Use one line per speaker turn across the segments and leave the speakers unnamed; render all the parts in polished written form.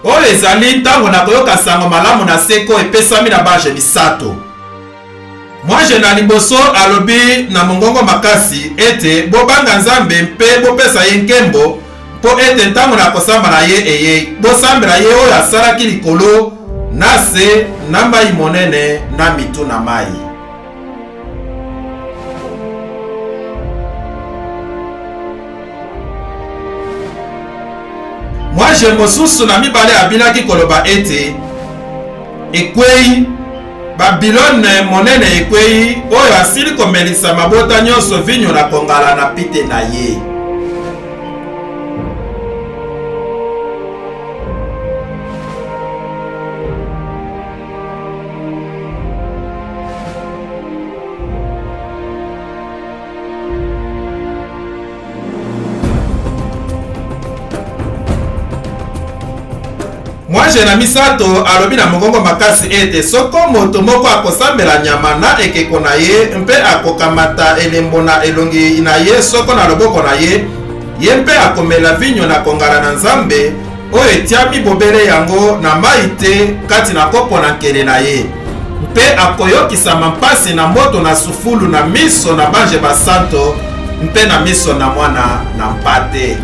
oyo ezali ntango na koyoka sango malamu na seko epesami na bange misato. Mwaje na liboso alobi na mongongo makasi ete bobanga Nzambe mpe bopesa ye nkembo mpo ete ntango na kosamba na ye eye bosambela ye oyo asalaki likolo na se na mai monene na mitu na mai. Mwaje mosusu na mibale abilaki koloba ete ekwei Babilone monene ekwei oyo asili komelisa mabota nyonso vinyo na kongala na pite na ye. Mwaje na misato alobi na mongongo makasi ete soko moto moko akosambela nyama na ekeko na ye mpe akokamata elembo na elongi na ye soko na loboko na ye, ye mpe akomela vinyo na kongala na Nzambe oyo etiami bobele yango na mai te kati na kopo na nkele na ye, mpe akoyokisama mpasi na moto na sufulu na miso na bange basanto mpe na miso na mwana na mpate.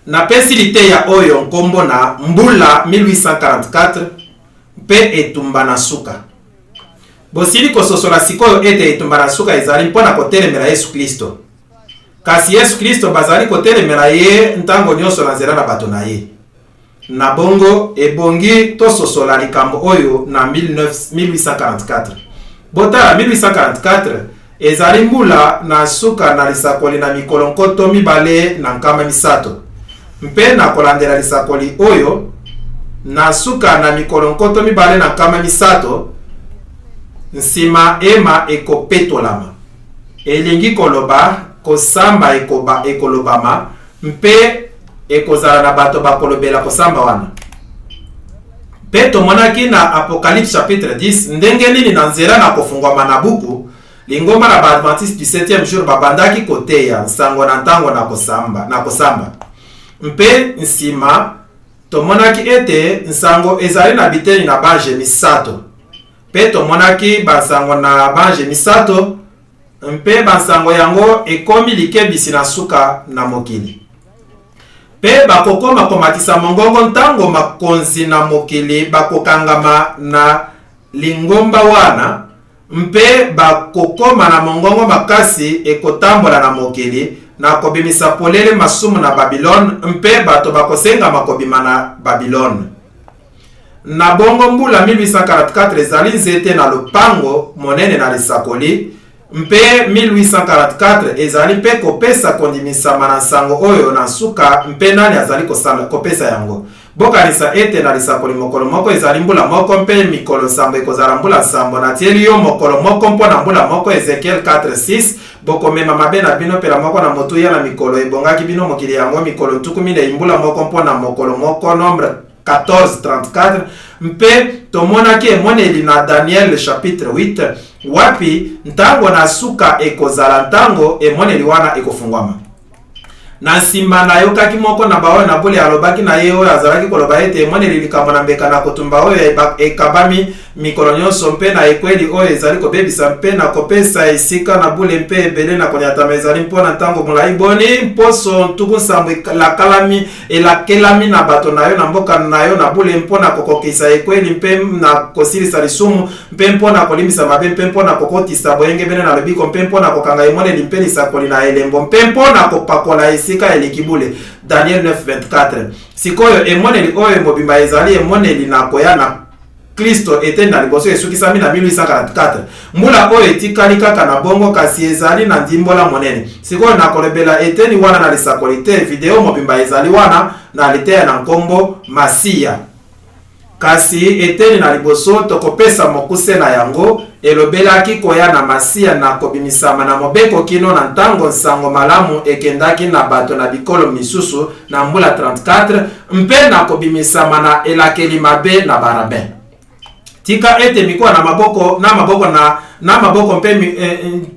Na pesi liteya oyo nkombo na mbula 1844 mpe etumba na suka. Bosili kososola sikoyo ete etumba na suka ezali mpona kotelemela Yesu Kristo. Kasi Yesu Kristo bazali kotelemela ye ntango nyonso na nzela na bato na ye. Na bongo ebongi tososola likambo oyo na 1844. Botala 1844 ezali mbula na suka na lisakoli na mikolo nkoto mibale na nkama misato. Mpe na kolandela lisakoli oyo na suka na mikolo nkoto mibale na nkama misato nsima ema ekopetolama. Elingi koloba kosamba ekolobama mpe ekozala na bato bakolobela kosamba wana. Mpe tomonaki na Apocalypse chapitre 10 ndenge nini na nzela na kofungwama na buku lingomba na Baadventiste du 7e jour babandaki koteya nsango na ntango na kosamba. Mpe nsima tomonaki ete nsango ezali na biteni na bange misato. Mpe tomonaki bansango na bange misato mpe bansango yango ekomi likebisi na suka na mokili. Mpe bakokoma komatisa mongongo ntango makonzi na mokili bakokangama na lingomba wana, mpe bakokoma na mongongo makasi ekotambola na mokili na kobimisa polele masumu na Babylone, mpe bato bakosenga makobima na Babylone. Na bongo mbula 1844 ezali nzete na lopango monene na lisakoli, mpe 1844 ezali mpe kopesa kondimisama na sango oyo na suka mpe nani azali kopesa yango. Bokanisa ete na lisakoli mokolo moko ezali mbula moko mpe mikolo sambo ekozala mbula sambo. Na tieli yo mokolo moko mpo na mbula moko Ezekiel 4:6. Bokomema mabe na bino pela moko na motuya na mikolo ebongaki bino mokili yango mikolo ntuku mine mbula moko mpo na mokolo moko Nombre 14:34. Mpe tomonaki emoneli na Daniel chapitre 8 wapi ntango na suka ekozala ntango emoneli wana ekofungwama. Na nsima na yokaki moko na baoyo na bole alobaki na ye oyo azalaki koloba ete emoneli likambo na mbeka na kotumba oyo ekabami mikolo nyonso mpe na ekweli oyo ezali kobebisa mpe na kopesa esika na bule mpe ebele na konyatama ezali mpona ntango molai boni mposo ntuku nsambo elakelami na bato na yo na mboka na yo na bule mpona kokokisa ekweli mpe na kosilisa lisumu mpe mpona kolimisa mabe mpe mpona kokotisa boyenge bene na lobiko mpe mpona kokanga emoneli mpe lisakoli na elembo mpe mpona kopakola esika elikibule. Daniel 9:24. Sikoyo emoneli oyo mobimba ezali emoneli na koya na Kristo eteni na liboso esukisami na 1844. Mbula oyo etikali kaka na bongo kasi ezali na ndimbola monene. Sikoyo nakolebela eteni wana na lisakoli te, video mobimba ezali wana na liteya na nkombo Masiya. Kasi eteni na liboso tokopesa mokuse na yango elobelaki koya na Masiya na kobimisama na mobeko kino na ntango nsango malamu ekendaki na bato na bikolo misusu na mbula 34 mpe na kobimisama na elakeli mabe na Barabin. Tika ete mikuwa na maboko mpe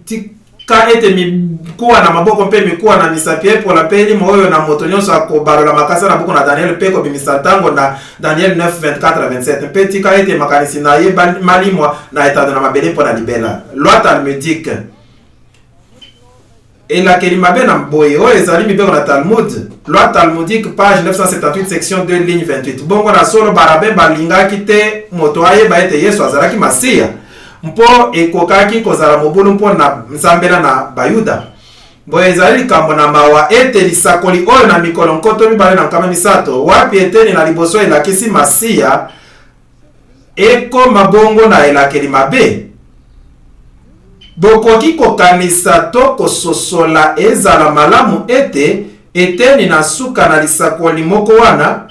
tika ete mikuwa na maboko mpe mikuwa na misapie pola peli moyo na moto nyonso akobalola makasa na buku na Daniel pe kobimisa ntango na Daniel 9:24-27 mpe tika ete makanisi na ye malimwa na etando na mabele mpo na libela. Loi talmudique elakeli mabe na boye oyo ezali mibeko na Talmud. Loi talmudique page 978 section 2 ligne 28. Bongo na solo Barabin balingaki te moto ayeba ete Yesu azalaki Masiya mpo ekokaki kozala mobulu mpo na nzambela na Bayuda. Boye ezali likambo na mawa ete lisakoli oyo na mikolo nkoto mibale na nkama misato wapi eteni na liboso elakisi Masiya ekoma bongo na elakeli mabe. Bokoki kokanisa to kososola ezala malamu ete eteni na suka na lisakoli moko wana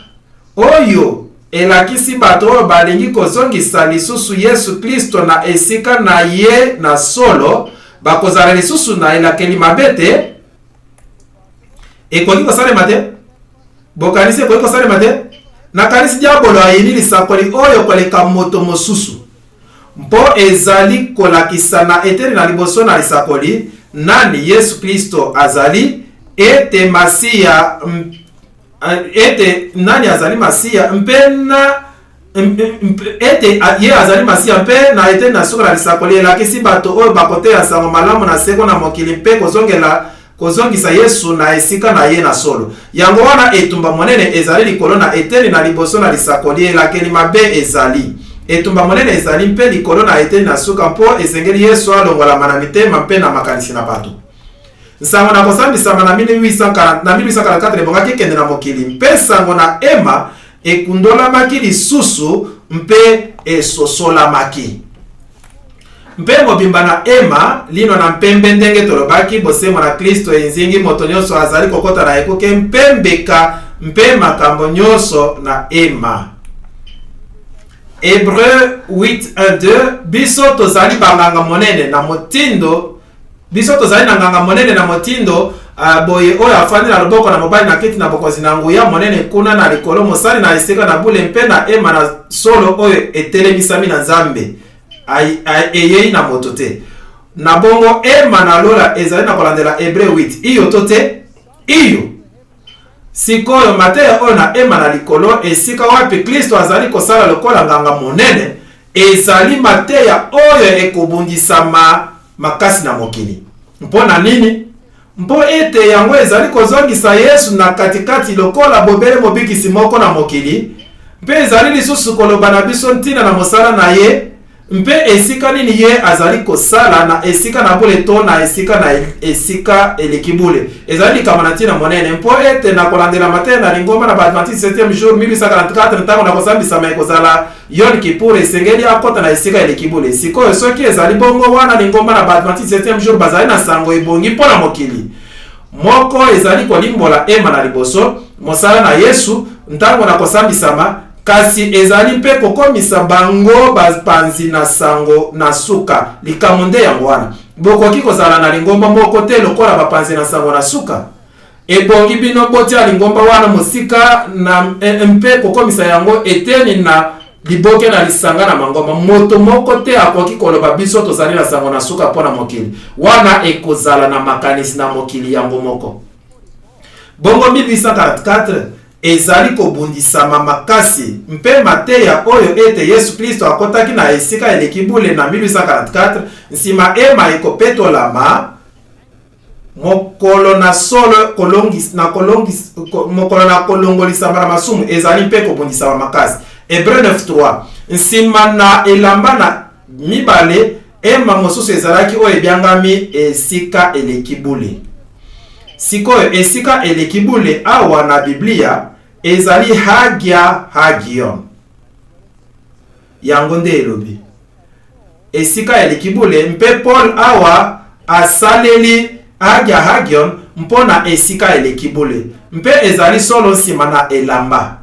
oyo elakisi bato oyo balingi kozongisa lisusu Yesu Kristo na esika na ye na solo bakozala lisusu na elakeli mabe te. Ekoki kosalema te? Bokanisi ekoki kosalema te? Na kanisi diabolo ayini lisakoli oyo koleka moto mosusu mpo ezali kolakisa na eteni na liboso na lisakoli nani Yesu Kristo azali ete Masiya ete nani azali Masiya mpena ete ye azali Masiya mpe na eteni na suka na lisakoli elakisi bato oyo bakoteya sango malamu na seko na mokili mpe kozongisa Yesu na esika na ye na solo. Yango wana etumba monene ezali likolo na eteni na liboso na lisakoli elakeli mabe ezali. Etumba monene ezali mpe likolo na eteni na suka mpo esengeli Yesu alongolama na mitema mpe na makanisi na bato. Nsango na kosambisama na 1844 ebongaki kende na mokili mpe sango na ema ekundolamaki lisusu mpe esosolamaki. Mpe mobimba na ema lino na mpembe ndenge tolobaki bosemo na Kristo enzingi moto nyonso azali kokota na ekuke mpe mbeka mpe makambo nyonso na ema. Hébreu 8:1-2 biso tozali banganga monene na motindo biso tozali na nganga monene na motindo boye oyo afandi na loboko na mobali na kiti na bokozi na nguya monene kuna na likolo mosali na esika na bule mpe na ema na solo oyo etelemisami na Nzambe eyei na moto te. Na bongo ema na lola ezali na kolandela Hébreu 8 iyo to te iyo. Sikoyo mateya oyo na ema na likolo esika wapi Kristo azali kosala lokola nganga monene ezali mateya oyo ekobundisama makasi na mokili. Mpo na nini? Mpo ete yango ezali kozongisa Yesu na katikati lokola bobele mobikisi moko na mokili mpe ezali lisusu koloba na biso ntina na mosala na ye mpe esika nini ye azali kosala na esika na bule to na esika elekibule ezali likambo na ntina monene mpo ete na kolandela mateya na lingomba na Badventiste 7e jour 1844 ntango na kosambisama ekozala Yom Kippur esengeli akota na esika elekibule. Sikoyo soki ezali bongo wana lingomba na Badventiste 7e jour bazali na sango ebongi mpo na mokili moko ezali kolimbola ema na liboso mosala na Yesu ntango na kosambisama kasi ezali mpe kokomisa bango bapanzi na sango na suka likambo nde yango wana. Bokoki kozala na lingomba moko te lokola bapanzi na sango na suka ebongi bino botia lingomba wana mosika na mpe kokomisa yango eteni na liboke na lisanga na mangomba moto moko te akoki koloba biso tozali na sango na suka pona mokili wana ekozala na makanisi na mokili yango moko. Bongo 1844 ezali kobundisama makasi mpe mateya oyo ete Yesu Kristo akotaki na esika elekibule na 1844 nsima ema ekopetolama mokolo na solo mokolo na kolongolisama na masumu ezali mpe kobundisama makasi. Hébreu 9:3 nsima na elamba na mibale ema mosusu ezalaki oyo ebyangami esika elekibule. Sikoyo esika elekibule awa na Biblia ezali Hagion. yango nde elobi esika eleki bule mpe Paul awa asaleli Hagion mpona esika eleki bule mpe ezali solo nsima na elamba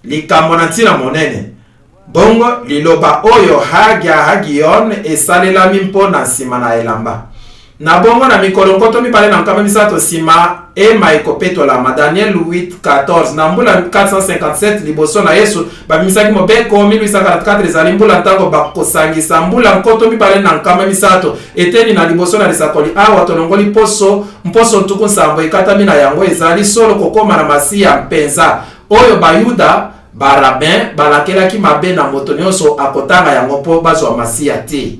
likambo na ntina monene bongo liloba oyo Hagion esalelami mpona nsima na elamba na bongo na mikolo nkoto mibale na nkama misato nsima ema ekopetolama Daniel 8:14 na mbula 457 liboso na Yesu babimisaki mobeko 1844 ezali mbula ntango bakosangisa mbula nkoto mibale na nkama misato eteni na liboso na lisakoli awa tolongoli mposo ntuku nsambo ekatami na yango ezali solo kokoma na masiya mpenza oyo bayuda barabin balakelaki mabe na moto nyonso akotanga yango mpo bazwa masiya te.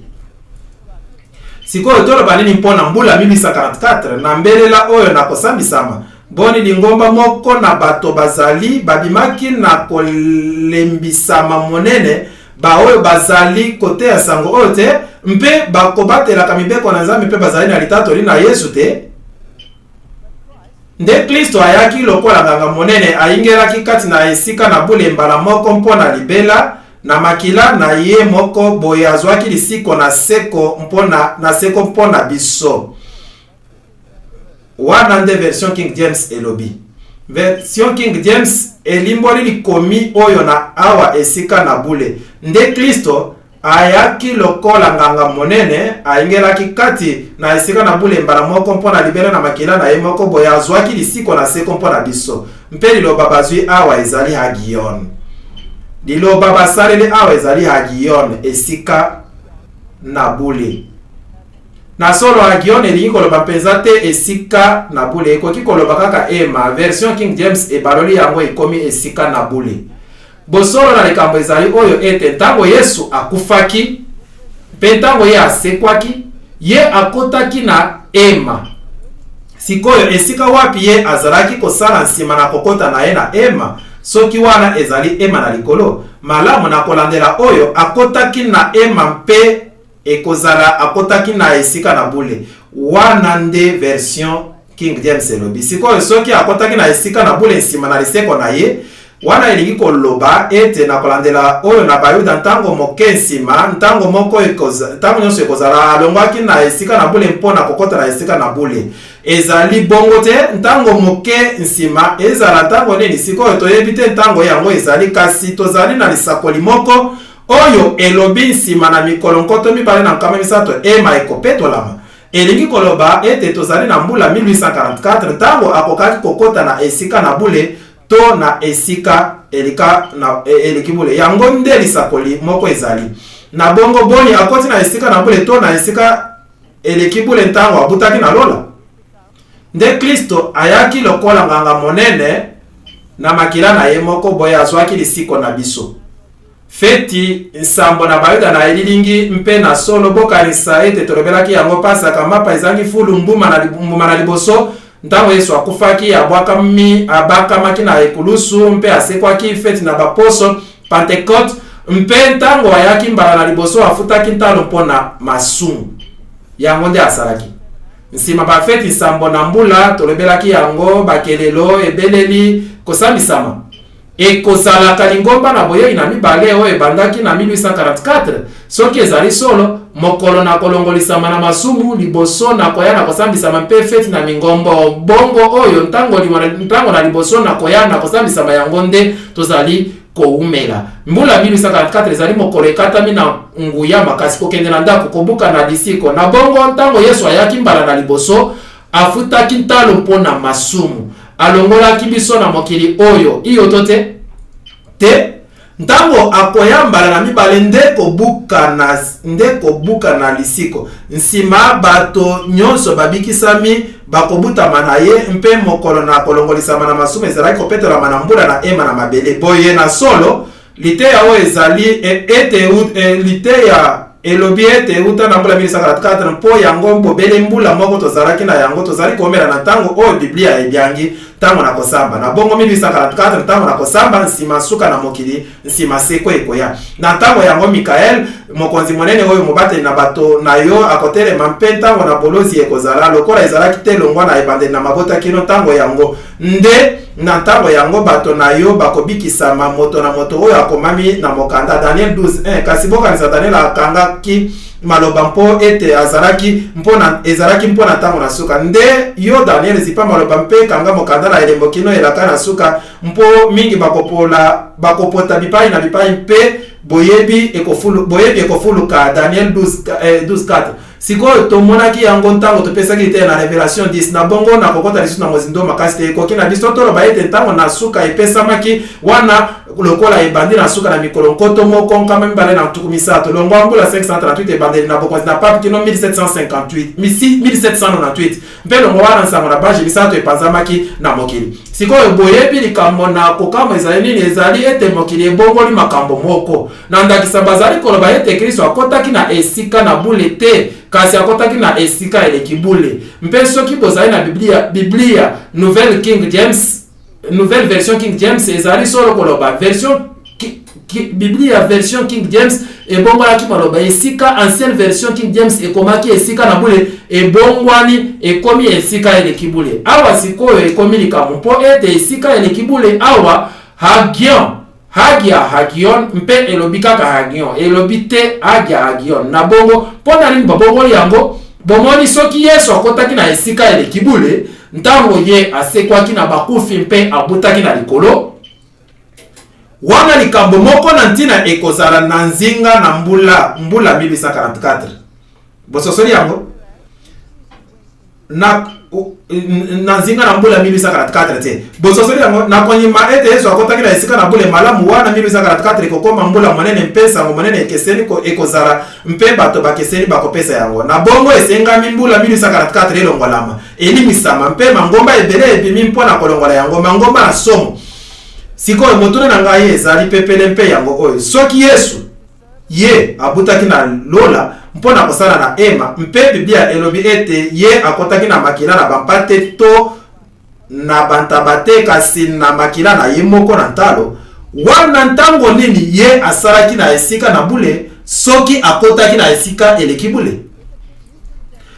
Sikoyo tolo banini mpona mbula 1844 na mbelela oyo na kosambisama boni lingomba moko na bato bazali babimaki na kolembisama monene ba oyo bazali kote ya sango oyo te mpe bakobatelaka mibeko na Nzambe mpe bazali na litatoli na Yesu te. Nde Kristo ayaki lokola nganga monene ayingelaki kati na esika na bule mbala moko mpona libela na makila na ye moko boye azwaki lisiko na seko mpona biso. Wana nde version King James elobi. Version King James elimboli likomi oyo na awa esika na bule. Nde Kristo ayaki lokola nganga monene ayingelaki kati na esika na bule mbala moko mpona libela na makila na ye moko boye azwaki lisiko na seko mpona biso. Mpe liloba bazwi awa ezali Hagion. Liloba basaleli awa ezali Hagion esika na bule. Na solo Hagion elingi koloba mpenza te esika na bule ekoki koloba kaka ema. Version King James ebaloli yango ekomi esika na bule. Bosolo na likambo ezali oyo ete ntango Yesu akufaki mpe ntango ye asekwaki ye akotaki na ema. Sikoyo esika wapi ye azalaki kosala nsima na kokota na ye na ema soki wana ezali ema na likolo malamu na kolandela oyo akotaki na ema mpe ekozala akotaki na esika na bule. Wana nde version King James elobi. Sikoyo soki akotaki na esika na bule nsima na liseko na ye wana elingi koloba ete na kolandela oyo na bayuda ntango moke nsima ntango moko ntango nyonso ekozala alongwaki na esika na bule mpona kokota na esika na bule ezali bongo te ntango moke nsima ezala ntango nini sikoyo toyebi te ntango yango ezali kasi tozali na lisakoli moko oyo elobi nsima na mikolo nkoto mibale na nkama misato ema ekopetolama elingi koloba ete tozali na mbula 1844 ntango akokaki kokota na esika na bule to na esika elika na eleki bule yango nde lisakoli moko ezali na bongo boni akoti na esika na bule to na esika eleki bule ntango abutaki na lola. Nde Kristo ayaki lokola nganga monene na makila na ye moko boye azwaki lisiko na biso. Feti nsambo na bayuda na elilingi mpe na solo bokanisa ete tolobelaki yango pasaka mapa ezangi fulu mbuma na liboso ntango Yesu akufaki abakamaki na ekulusu mpe asekwaki feti na baposo Pentecote mpe ntango ayaki mbala na liboso afutaki ntalo mpona masumu yango nde asalaki. Nsima bafeti nsambo na mbula tolobelaki yango bakelelo ebeleli kosambisama ekozalaka lingomba na boyei na mibale oyo ebandaki na 1844 soki ezali solo mokolo na kolongolisama na masumu liboso na koya na kosambisama mpe feti na mingombo bongo oyo ntango na liboso na koya na kosambisama yango nde tozali koumela. Mbula 1844 ezali mokolo ekatami na nguya makasi kokende na ndako kobuka na disiko na bongo ntango Yesu ayaki mbala na liboso afutaki ntalo mpona masumu alongolaki biso na mokili oyo iyo tote te ntango akoya mbala na mibale nde kobuka na lisiko nsima bato nyonso babikisami bakobutama na ye mpe mokolo na kolongolisama na masumu ezalaki kopetolama na mbula na ema na mabele boye na solo liteya oyo ezali liteya elobi ete uta na mbula 1844 mpo yango mbobele mbula moko tozalaki na yango tozali komela na ntango oyo Biblia ebyangi ntango na kosamba na bongo 1844 ntango na kosamba nsima suka na mokili nsima seko ekoya na ntango yango Mikael mokonzi monene oyo mobate na bato na yo akotere mampenta na bolozi ekozala lokola ezalaki te longwa na ebande na mabota kino tango yango nde na tango yango bato na yo bakobikisa moto na moto oyo akomami na mokanda. Daniel 12:1. Kasi bokanisa Daniel akangaki maloba mpo ete azalaki ezalaki mpona tango na suka nde yo Daniel zipa maloba mpe kanga mokanda na elembo kino elaka na suka mpo mingi bakopota bipai na bipai mpe boyebi ekofuluka. Daniel 12:4. Sikoyo tomonaki yango ntango topesaki te na Revelation 10 na bongo na kokota lisu na mozindo makasi te ekoki na biso toloba ete ntango na suka epesamaki wana lokola ebandi na suka na mikolo nkoto moko nkama mibale na ntuku misato longwa mbula 538 ebandeli na bokonzi na pape kino 1798 mpe longwa wana nsango na bange misato epanzamaki na mokili. Sikoyo boyebi likambo na kokama ezali nini ezali ete mokili ebongoli makambo moko na ndakisa bazali koloba ete Kristo akotaki na esika na bule te kasi akotaki na esika eleki bule. Mpe soki bozali na Biblia Nouvelle version King James ezali solo koloba version Biblia version King James ebongolaki maloba esika. Ancienne version King James ekomaki esika na bule ebongwani ekomi esika eleki bule. Awa sikoyo ekomi likambo mpo ete esika eleki bule awa Hagion mpe elobi kaka Hagion elobi te Hagion na bongo pona nini babongoli yango bomoni soki Yesu akotaki na esika eleki bule ntango ye asekwaki na bakufi mpe abutaki na likolo wana likambo moko na ntina ekozala na nzinga na mbula 1844 bososoli yango na nzinga na mbula 1844 te bososoli yango na konyima ete Yesu akotaki na esika na bule malamu wana 1844 ekokoma mbula monene mpesa monene ekeseni ekozala mpe bato bakeseni bakopesa yango na bongo esengami mbula 1844 elongolama elimisama mpe mangomba ebele ebimi mpona kolongola yango mangomba na somo. Sikoyo motuna na ngai ezali pepele mpe yango oyo soki Yesu ye abutaki na lola mpona kosala na ema mpe Biblia elobi ete ye akotaki na makila na bampate to na bantabate kasi na makila na ye moko na ntalo wana ntango nini ye asalaki na esika na bule soki akotaki na esika eleki bule.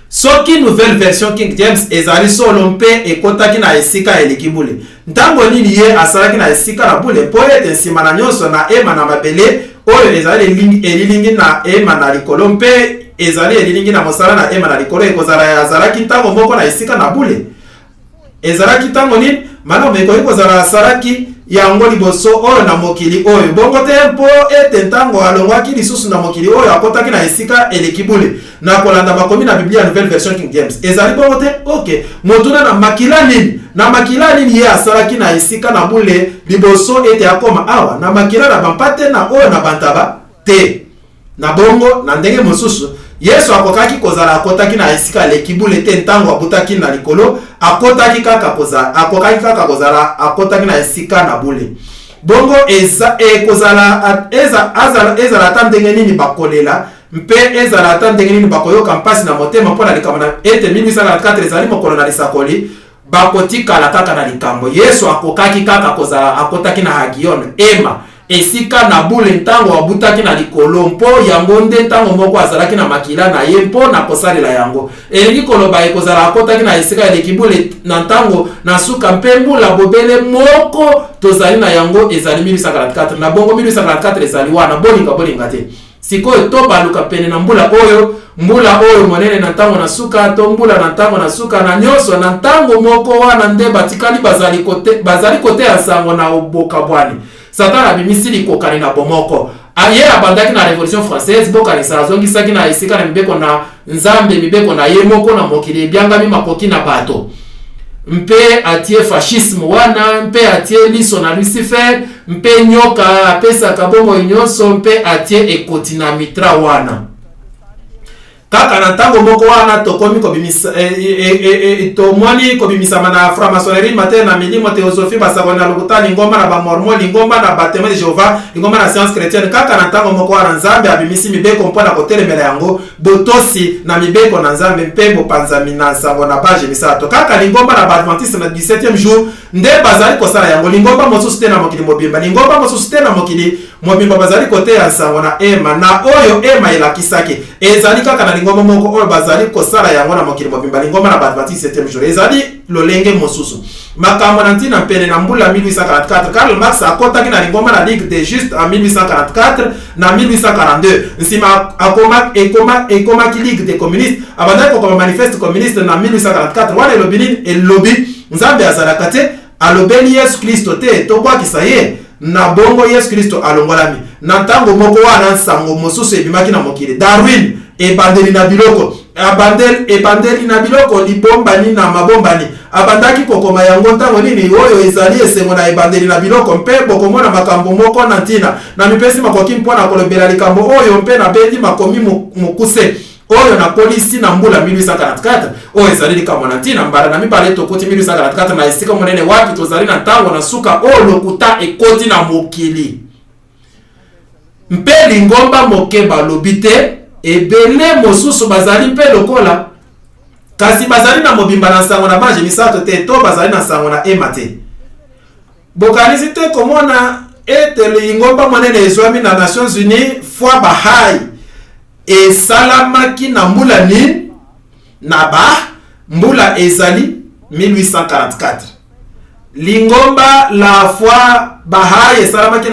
Soki Nouvelle version King James ezali solo mpe ekotaki na esika eleki bule ntango nini ye asalaki na esika na bule po ete nsima na nyonso na ema na mabele oyo ezali elilingi na ema na likolo mpe ezali elilingi na mosala na ema na likolo ekozala yazalaki ntango moko na esika na bule ezalaki ntango nini malamu ekoki kozala asalaki yango liboso oyo na mokili oyo bongo te mpo ete ntango alongwaki lisusu na mokili oyo akotaki na esika eleki bule na kolanda bakomi na Biblia Nouvelle version King James ezali bongo te. Okay, motuna na makila nini ye asalaki na esika na bule liboso ete akoma awa na makila na bampate na oyo na bantaba te na bongo na ndenge mosusu Yesu akokaki kozala akotaki na esika eleki bule te ntango abutaki na likolo akotaki kaka kozala akotaki na esika na bule bongo ezala ata ndenge nini bakolela mpe ezala ata ndenge nini bakoyoka mpasi na motema mpona likambo na ete 1844 ezali mokolo na lisakoli bakotikala kaka na likambo. Yesu akokaki kaka kozala akotaki na Hagion ema esika na bule ntango abutaki na likolo mpo yango nde ntango moko azalaki na makila na ye mpo na kosalela yango elingi koloba ekozala akotaki na esika eleki bule na ntango na suka mpe mbula bobele moko tozali na yango ezali 1844 na bongo 1844 ezali wana bolinga te. Sikoyo to baluka pene na mbula oyo monene na ntango na suka to mbula na ntango na suka na nyonso na ntango moko wana nde batikali bazali kote ya sango na oboka bwani Satan abimisi likokani na bomoko aye abandaki na Révolution française bokanisa azongisaki na esika na mibeko na nzambe mibeko na ye moko na mokili ebyangami makoki na bato mpe atie fascisme wana mpe atie liso na Lucifer mpe nyoka apesa kabongo nyonso mpe atie ekoti na mitra wana kaka na tango moko wana tokomi kobimisa tomoni kobimisa na franc-maçonnerie matin na milimo théosophie basakoni na lokuta lingomba na bamormon lingomba na baptême de Jéhovah lingomba na science chrétienne kaka na tango moko wana nzambe abimisi mibeko mpona kotelemela yango botosi na mibeko na nzambe mpe bopanzami na sango na baje misato kaka lingomba na baadventiste na 17e jour nde bazali kosala yango lingomba mosusu te na mokili mobimba lingomba mosusu te na mokili mobimba bazali koteya sango na ema na oyo ema elakisaki ezali kaka na lingomba moko oyo bazali kosala yango na mokili mobimba lingomba na baadventiste 7e jour ezali lolenge mosusu makambo na ntina mpene na mbula 1844 Karl Marx akotaki na lingomba na Ligue des Justes en 1844 na 1842 nsima ekomaki Ligue des communistes abandaki kokoma manifeste communiste na 1844 wana elobi nini elobi nzambe azalaka te alobeli Yesu Kristo te tobwakisa ye na bongo Yesu Kristo alongolami na ntango moko wana nsango mosusu ebimaki na mokili Darwin ebandeli na biloko ebandeli na biloko libombani na mabombani abandaki kokoma yango ntango nini oyo ezali esengo na ebandeli na biloko mpe bokomona makambo moko na ntina na mipesi makoki mpona kolobela likambo oyo mpe na bendi makomi mokuse oyo na polisi na mbula 1844 oyo ezali likambo na ntina mbala na mibale tokoti 1844 na esika monene wapi tozali na ntango na suka oyo lokuta ekoti na mokili mpe lingomba moke balobi te ebele mosusu bazali mpe lokola kasi bazali na mobimba na sango na baje misato te to bazali na sango na ema te bokanisi te komona ete lingomba monene ezwami na Nations Unies fois bahai esalamaki na mbula nini na mbula ezali 1844 lingomba la fois bahai esalamaki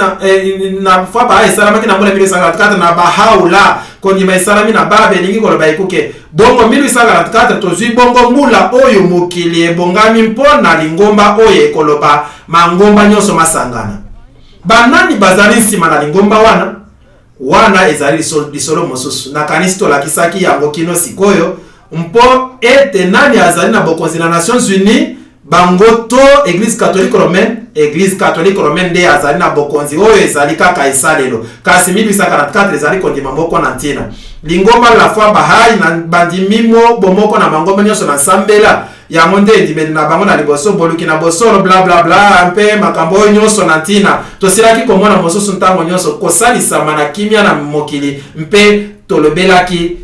na fois bahai esalamaki na mbula 1844 na bahaula kondima esalami na babe elingi koloba ekuke bongo 1844 tozwi bongo mbula oyo mokili ebongami mpona lingomba oyo ekoloba mangomba nyonso masangana banani bazali nsima na lingomba wana ezali lisolo mosusu na kanisi tolakisaki yango kino sikoyo mpo ete nani azali na bokonzi na Nations Unies bango to Église catholique romaine nde azali na bokonzi oyo ezali kaka esalelo kasi 1844 ezali kondima moko na ntina lingomba la fois bahai na bandimimo bomoko na mangomba nyonso na sambela yango nde edimeli na bango na liboso boluki na bosolo bla bla bla mpe makambo oyo nyonso na ntina tosilaki komona mosusu ntango nyonso kosalisama na kimia na mokili mpe tolobelaki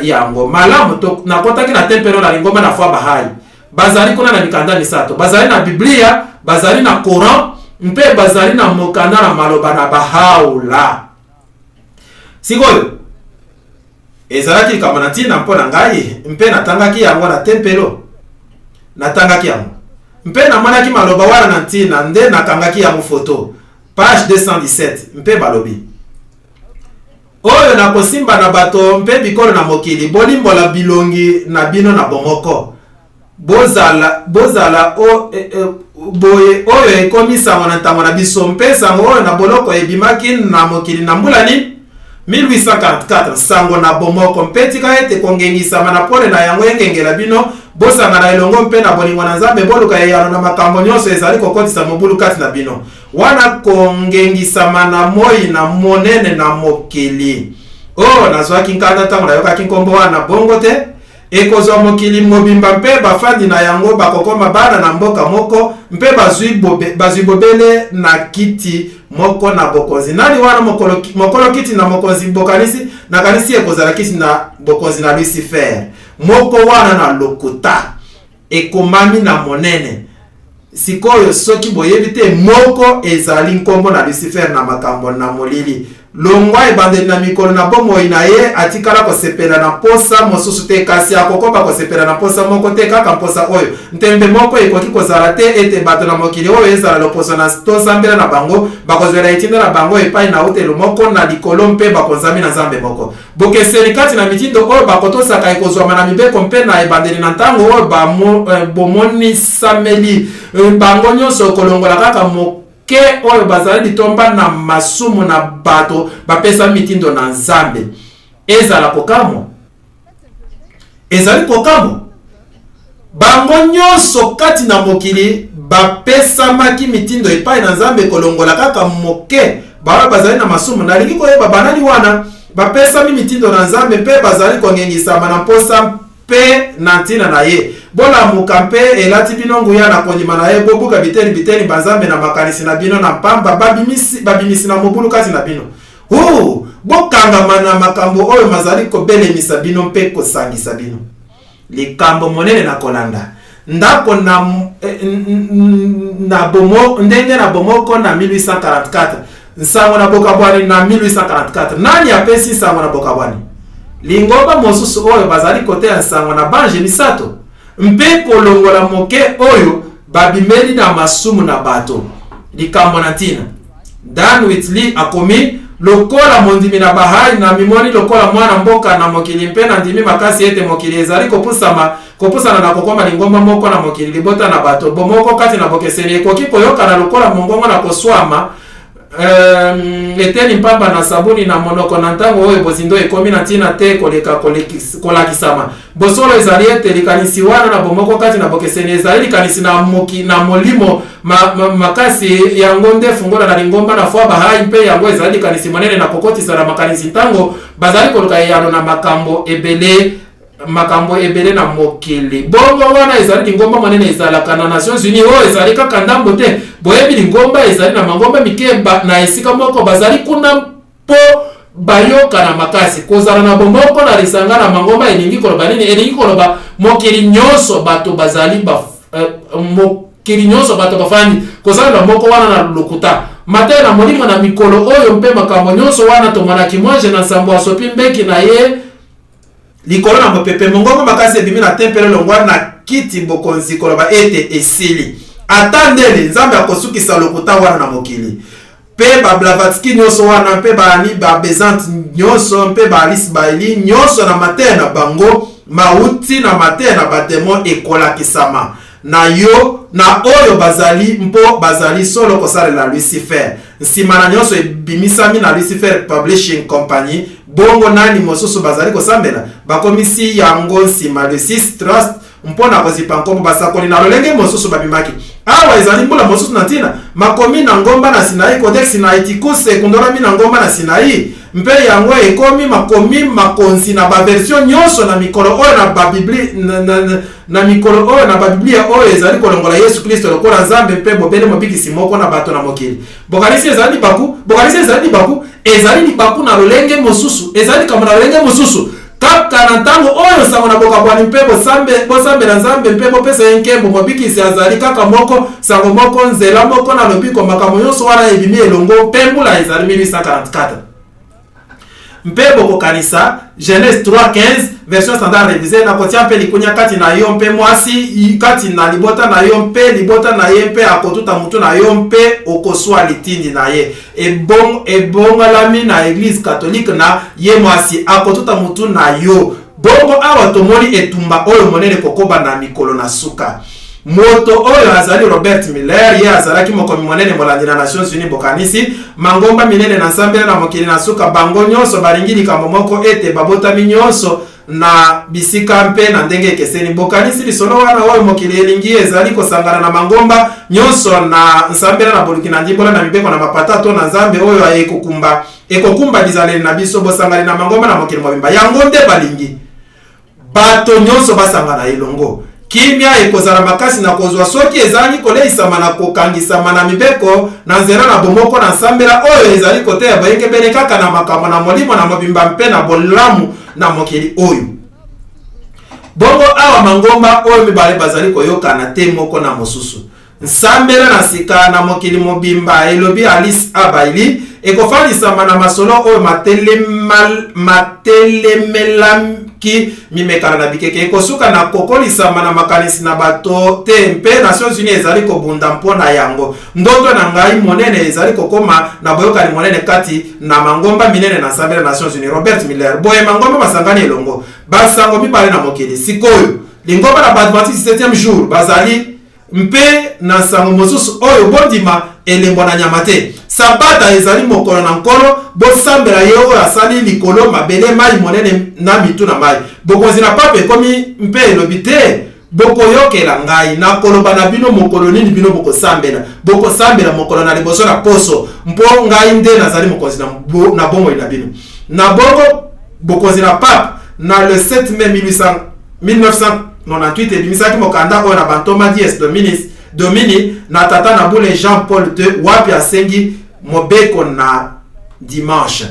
yango malamu nakotaki na tempelo na lingomba na fois bahai bazali kuna na mikanda misato bazali na Biblia bazali na Coran mpe bazali na mokanda na maloba na bahaula sikoyo ezalaki likambo na ntina mpo na ngai mpe natangaki yango na tempelo natangaki yango mpe namonaki maloba wana na ntina nde nakangaki yango foto page 217 mpe balobi oyo nakosimba na bato mpe bikolo na mokili bolimbola bilongi na bino na bomoko bozala boye oyo ekomi sango na ntango na biso mpe sango oyo na boloko ebimaki na mokili na mbula ni 1844 sango na bomoko mpe tika ete kongengisama na pole na yango engengela bino bosanga na elongo mpe na bolingo na nzambe boluka eyano na makambo nyonso ezali kokotisa mobulu kati na bino wana kongengisama na moi na monene na mokili nazwaki nkanda ntango nayokaki nkombo wana bongo te ekozwa mokili mobimba mpe bafandi na yango bakokoma bana na mboka moko mpe bazwi bobele na kiti moko na bokonzi nani wana mokolo kiti na mokonzi bokanisi nakanisi ekozala kiti na bokonzi na Lucifer moko wana na lokuta ekomami na monene sikoyo soki boyebi te moko ezali nkombo na Lucifer na makambo na molili longwa ebandeli na mikolo na bomoi na ye atikala kosepela na posa mosusu te kasi akokoba kosepela na posa moko te kaka posa oyo ntembe moko ekoki kozala te ete bato na mokili oyo ezala loposo na tosambela na bango bakozwela etinda na bango epai na utelo moko na likolo mpe bakonzami na nzambe moko bokeseni kati na mitindo oyo bakotosaka ekozwama na mibeko mpe na ebandeli na ntango oyo bomonisameli bango nyonso kolongola kaka ke oyo bazali litomba na masumu na bato bapesa mitindo na nzambe ezala kokamo ezali kokamo bango nyonso kati na mokili bapesa maki mitindo epai na nzambe kolongola kaka moke bawa bazali na masumu nalingi koyeba banani wana bapesa mitindo na Nzambe mpe bazali kongengisama na mposa mpe na ntina na ye. Bola mukampe elati bino nguya na kondima na ye bobuka biteni banzambe na makanisi na bino na pamba babimisi na mobulu kati na bino. Bokanga na makambo oyo mazali kobelemisa bino mpe kosangisa bino. Likambo monene na kolanda. Ndako na bomo ndenge na bomoko na 1844. Nsango na bokabwani na 1844. Nani apesi nsango na bokabwani? Lingomba mosusu oyo bazali kote ya nsango na banje misato. Mpe kolongola moke oyo babimeli na masumu na bato. Likambo na tina. Dan Whitley akomi lokola mondimi na bahari na mimoni lokola mwana mboka na mokili mpe na ndimi makasi ete mokili ezali kopusana na kokoma lingomba moko na mokili libota na bato bomoko kati na bokeseni ekoki koyoka na lokola mongongo na koswama eteni mpamba na sabuni na monoko na ntango oyo bozindo ekomi na ntina te kolakisama bosolo ezali ete likanisi wana na bomoko kati na bokeseni ezali likanisi na molimo makasi yango nde fungola na lingomba na fwa bahai mpe yango ezali likanisi monene na kokotisa na makanisi ntango bazali koluka yano na makambo ebele na mokili. Bongo wana ezali lingomba monene ezalaka na Nations Unies oyo ezali kaka ndambo te. Boyebi lingomba ezali na mangomba mikeba na esika moko bazali kuna po bayoka na makasi. Kozala na bomoko na lisanga na mangomba elingi koloba nini? Elingi koloba mokili nyonso bato bazali mokili nyonso bato bafandi. Kozala na moko wana na lokuta. Mate na molimo na mikolo oyo mpe makambo nyonso wana tomana kimwaje na nsambo asopi mbeki na ye likolo na mopepe mongongo makasi ebimi na tempelo longwa na kiti bokonzi koloba ete esili. Atandele Nzambe akosukisa lokuta wana na mokili. Pe ba Blavatsky nyonso wana pe ba ni ba Bezant nyonso pe ba Alice Bailey nyonso na mate na bango mauti na mate na bademon ekolakisama. Na yo na oyo bazali solo kosalela Lucifer. Nsima na nyonso ebimisami na Lucifer Publishing Company. Bongo nani mosusu bazali kosambela bakomisi yango nsima le 6 trust mpona kozipa nkombo basakoli na lolenge mosusu babimaki. Awa ezali mbula mosusu na ntina makomi na ngomba na Sinai codex na etikuse kundorami na ngomba na Sinai mpe yango ekomi makomi makonzi na ba version nyonso na mikolo oyo na ba Biblia na mikolo oyo na ba Biblia oyo ezali kolongola Yesu Kristo lokola Nzambe mpe bobele mobikisi moko na bato na mokili. Bokanisi ezali baku ezali baku na lolenge mosusu ezali kama na lolenge mosusu kaka na ntango oyo sango na bokabwani mpe bosambe na Nzambe mpe bopesa enkembo mobikisi azali kaka moko sango moko nzela moko na lobiko makambo nyonso wana ebimi elongo mpe mbula ezali 1844. Mpe bokokanisa Genèse 3:15 version standard révisée na kotia mpe likunya kati na yo mpe mwasi kati na libota na yo mpe libota na ye mpe akotuta mutu na yo mpe okoswa litindi na ye ebongalami na Église catholique na ye mwasi akotuta mutu na yo. Bongo awa tomoni etumba oyo monene kokoba na mikolo na suka. Moto oyo azali Robert Miller ye azalaki mokomi monene molandi na Nations Unies bokanisi mangomba minene na nsambela na mokili na suka bango nyonso balingi likambo moko ete babotami nyonso na bisika mpe na ndenge ekeseni bokanisi lisolo wana oyo mokili elingi ezali kosangana na mangomba nyonso na nsambela na boluki na ndimbola na mibeko na mapata to na Nzambe oyo ekokumba bizaleli na biso bosangani na mangomba na mokili mobimba yango nde balingi bato nyonso basangana elongo. Kimia ekozala makasi na kozwa soki ezali koleisama na kokangisama na mibeko na nzela na bomoko na nsambela oyo ezali kote ya bayenge bene kaka na makambo na molimo na mobimba mpe na bolamu na mokili oyo. Bongo awa mangomba oyo mibale bazali koyokana te moko na mosusu. Nsambela na sika na mokili mobimba elobi Alice Abaili ekofalisama na masolo oyo matelemelaki mimekana na bikeke ekosuka na kokolisama na makanisi na bato te mpe Nations Unies ezali kobunda mpona yango. Ndoto na ngai monene ezali kokoma na boyokani monene kati na mangomba minene na nsambela Nations Unies. Robert Miller boye mangomba masangani elongo basango mibale na mokili sikoyo lingomba na Badventiste 7e jour bazali mpe na sango mosusu oyo bondima elembo na nyama te. Sabata ezali mokolo na nkolo bosambela ye oyo asali likolo mabele mai monene na mitu na mai. Bokonzi na pape ekomi mpe elobi te bokoyokela ngai na koloba na bino mokolo nini bino bokosambela mokolo na liboso na poso mpo ngai nde nazali mokonzi na bomoi na bino. na bongo bokonzi na pape na le 7 mai 1998 ebimisaki mokanda oyo na bantoma dies domini na tata na bule Jean Paul II wapi asengi mobeko na dimanche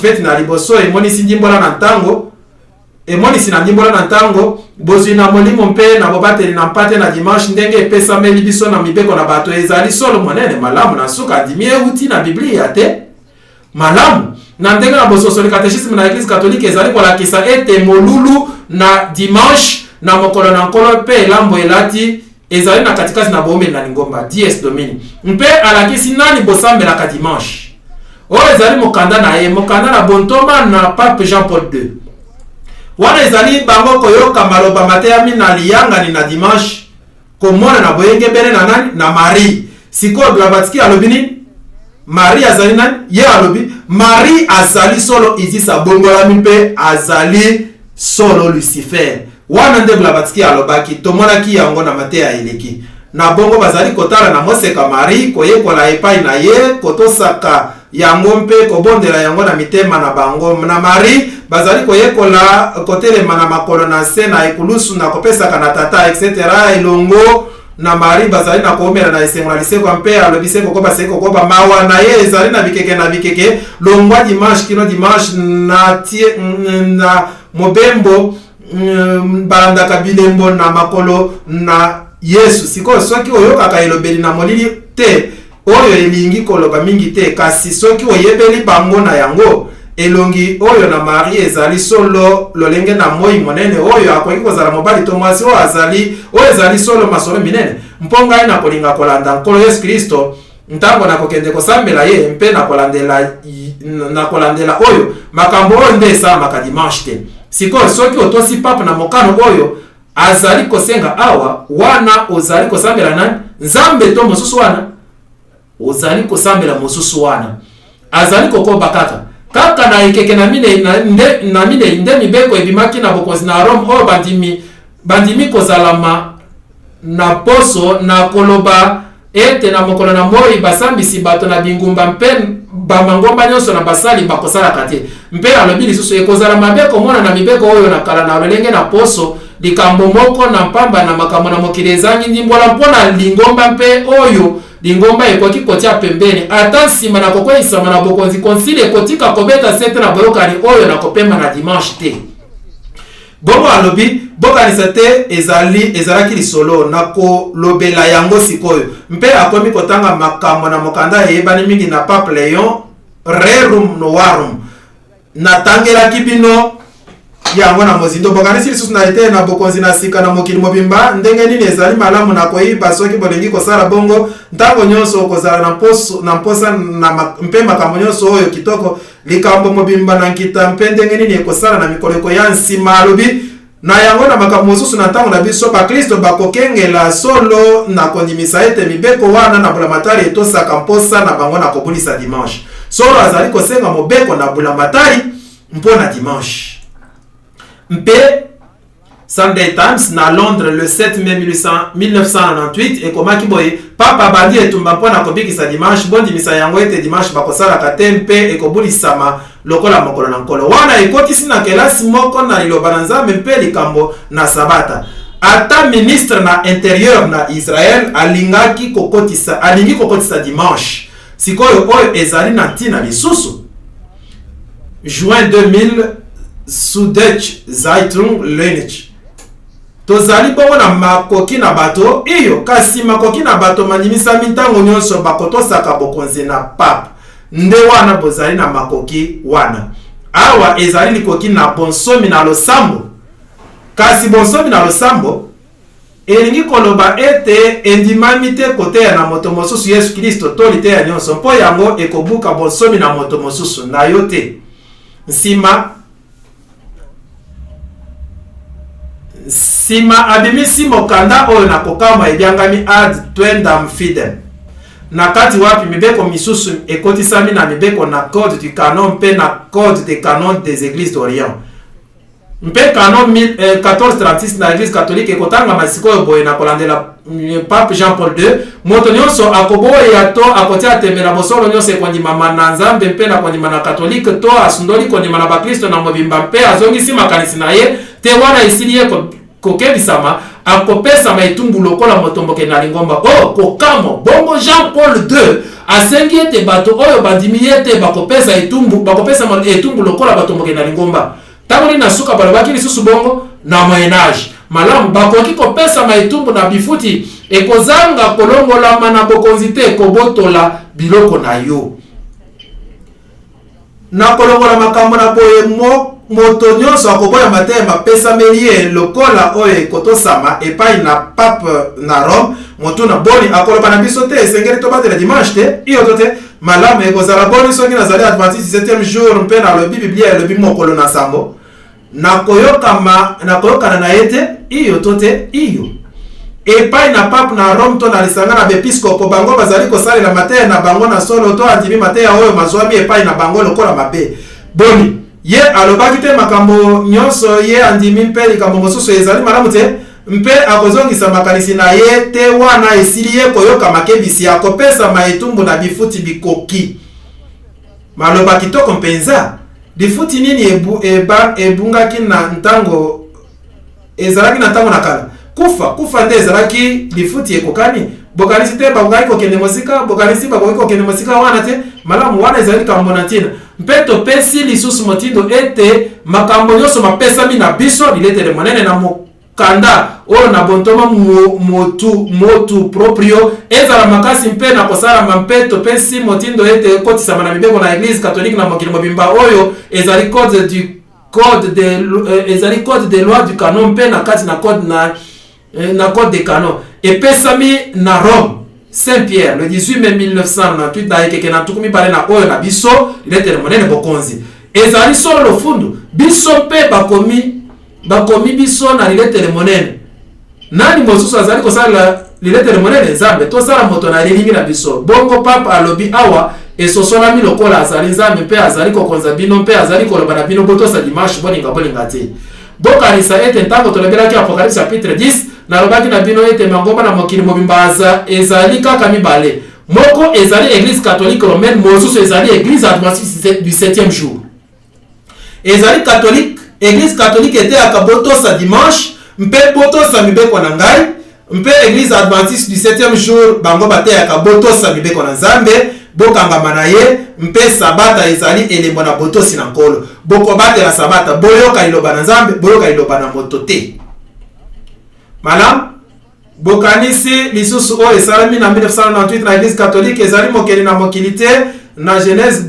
fete na liboso emonisi ndimbola na ntango bozwi na molimo mpe na bobateli na mpate na dimanche ndenge epesameli biso na mibeko na bato ezali solo monene malamu na suka ndimi euti na biblia te malamu na ndenge na bososoli katechisme na eglise katolike ezali kolakisa ete molulu na dimanche na mokolo na nkolo mpe elambo elati ezali na katikati na boomeli na lingomba dies domini mpe alakisi nani bosambelaka dimanche oyo ezali mokanda na ye mokanda na bontoma na pape Jean Paul II wana ezali bango koyoka maloba mateyami na liyangani na dimanche komona na boyengebele na nani na Marie sikoyo Blavatsky alobi nini Marie azali nani ye alobi Marie azali solo Isis abongolami mpe azali solo Lucifer wana nde Blavatsky alobaki tomonaki yango na mateya eleki na bongo bazali kotala na moseka Marie koyekola epai na ye kotosaka yango mpe kobondela yango na mitema na bango na Marie bazali koyekola kotelema na makolo na se na ekulusu na kopesaka na tata etc elongo na Marie bazali na koomela na esengo na liseko mpe alobise kokoba seko koba mawa na ye ezali na bikeke longwa dimanche kino dimanche na mobembo balandaka bilembo na makolo na Yesu sikoyo soki oyokaka elobeli na molili te oyo elingi koloba mingi te kasi soki oyebeli bango na yango elongi oyo na Marie ezali solo lolenge na moi monene oyo akoki kozala mobali to mwasi oyo ezali solo masolo minene mponga na kolinga kolanda nkolo Yesu Kristo ntango na kokende kosambela ye mpe na kolandela oyo makambo oyo nde esalamaka dimanche te sikoyo soki otosi pape na mokano oyo azali kosenga awa wana ozali kosambela nani nzambe to mosusu wana ozali kosambela mosusu wana azali kokoba kaka na ekeke na mine nde mibeko ebimaki na bokonzi na Rome oyo bandimi kozalama na poso na koloba ete na mokolo na moi basambisi bato na bingumba mpe bamangomba nyonso na basali bakosalaka te mpe alobi lisusu ekozala mabe komona na mibeko oyo na kala na lolenge na poso likambo moko na mpamba na makambo na mokili ezangi ndimbola mpona lingomba mpe oyo lingomba ekoki kotia pembeni ata nsima na kokweyisama na bokonzi konsili ekotika kobeta sete na boyokani oyo na kopema na dimanche te bongo alobi bokanisa te ezalaki lisolo na kolobela yango sikoyo mpe akomi kotanga makambo na mokanda eyebani mingi na pape Leon Rerum Novarum natangelaki bino yango na mozindo bokanisi lisusu na ete na bokonzi na sika na mokili mobimba ndenge nini ezali malamu na koyiba soki bolingi kosala bongo ntango nyonso okozala na mposa mpe makambo nyonso oyo kitoko likambo mobimba na nkita mpe ndenge nini ekosala na mikoleko ya nsima alobi na yango na makambo mosusu na ntango na biso bakristo bakokengela solo na kondimisa ete mibeko wana na bulamatari etosaka mposa na bango na kobulisa dimanche solo azali kosenga mobeko na bulamatari mpo na dimanche mpe Sunday Times na Londres le 7 mai 1998 ekomaki boye papa bandi etumba mpona kobikisa dimanche bondimisa yango ete dimanche bakosalaka te mpe ekobulisama lokola mokolo na nkolo wana ekotisi na kelasi moko na liloba na Nzambe mpe likambo na sabata ata ministre na intérieur na Israel alingi kokotisa dimanche sikoyo oyo ezali na ntina lisusu juin 2000 Süddeutsche Zeitung Leipzig tozali bongo na makoki na bato iyo kasi makoki na bato mandimisami ntango nyonso bakotosaka bokonzi na pape nde wana bozali na makoki wana awa ezali likoki na bonsomi na losambo kasi bonsomi na losambo elingi koloba ete endimami te koteya na moto mosusu Yesu Kristo to liteya nyonso mpo yango ekobuka bonsomi na moto mosusu na yo te sima abimisi mokanda oyo na kokama ebyangami ad twendam fidem na kati wapi mibeko misusu ekotisami na mibeko na code du canon mpe na code des canons des églises d'Orient mpe canon 1436 na église catholique ekotanga masikoyo boye na kolandela pape Jean Paul II moto nyonso akoboya to akotia atembela bosolo nyonso ekondimama na nzambe mpe na kondima na katolike to asundoli kondima na bakristo na mobimba mpe azongisi makanisi na ye te wana esili ye kokebisama akopesama etumbu lokola motomboke na lingomba kokamo bongo Jean Paul II asengi ete bato oyo bandimi ete bakopesa etumbu lokola batomboke na lingomba. Tango na suka balobaki lisusu bongo na moyenage malamu bakoki kopesa maitumbu na bifuti ekozanga kolongola mana bokonzi te kobotola biloko na yo na kolongola makambo na boye moto nyonso akoboya matema pesa melie lokola oyo ekotosama epai na pape na Rome moto na boni akoloba na biso te esengeli to batela dimanche te iyo te malamu ekozala boni soki nazali adventiste 7e jour mpe na lobi biblia elobi mokolo na sambo nakoyokana na ete iyo tote iyo epai na pape na Rome to na lisanga na bepiskopo bango bazali kosalela mateya na bango na solo to andimi mateya oyo mazwami epai na bango lokola mabe boni ye alobaki te makambo nyonso ye andimi mpe likambo mosusu ezali malamu te mpe akozongisa makanisi na ye te wana esili ye koyoka makebisi akopesa maetumbu na bifuti bikoki maloba kitoko mpenza difuti nini ebungaki na ntango ezalaki na ntango na kala kufa nde ezalaki difuti ekokani bokanisi te bakokaki kokende mosika bokanisi bakoki kokende mosika wana te malamu wana ezalaki kambo na ntina mpe topesi lisusu motindo ete makambo nyonso mapesami na biso liletele monene na mokanda oyo na bontoma motu proprio ezala makasi mpe na kosalama mpe topesi motindo ete ekotisama na mibeko na église catholique na mokili mobimba oyo ezali code de loi du canon mpe na kati na code de canon epesami na Rome Saint-Pierre le 18 mai 1998 na ekeke na tukumi pale na oyo na biso liletele monene bokonzi ezali solo lofundu biso mpe bakomi biso na liletele monene nani mosusu azali kosala liletele monene nzambe tosala moto na lilingi na biso bongo papa alobi awa esosolami lokola azali nzambe mpe azali kokonza bino mpe azali koloba na bino botosa dimanche bolinga te bokanisa ete ntango tolobelaki Apocalypse chapitre 10 nalobaki na bino ete mangomba na mokili mobimba ezali kaka mibale moko ezali église catholique romaine mosusu ezali église adventiste du 7e jour ezali catholique église catholique ete akabotosa dimanche mpe botosa mibeko na ngai mpe église adventiste du 7e jour bango bateyaka botosa mibeko na nzambe bokangama na ye mpe sabata ezali elembo na botosi na nkolo bokobatela sabata boyoka liloba na nzambe boyoka liloba na moto te malamu bokanisi lisusu oyo esalami na 1998 na église catholique ezali mokili na mokili te na Genèse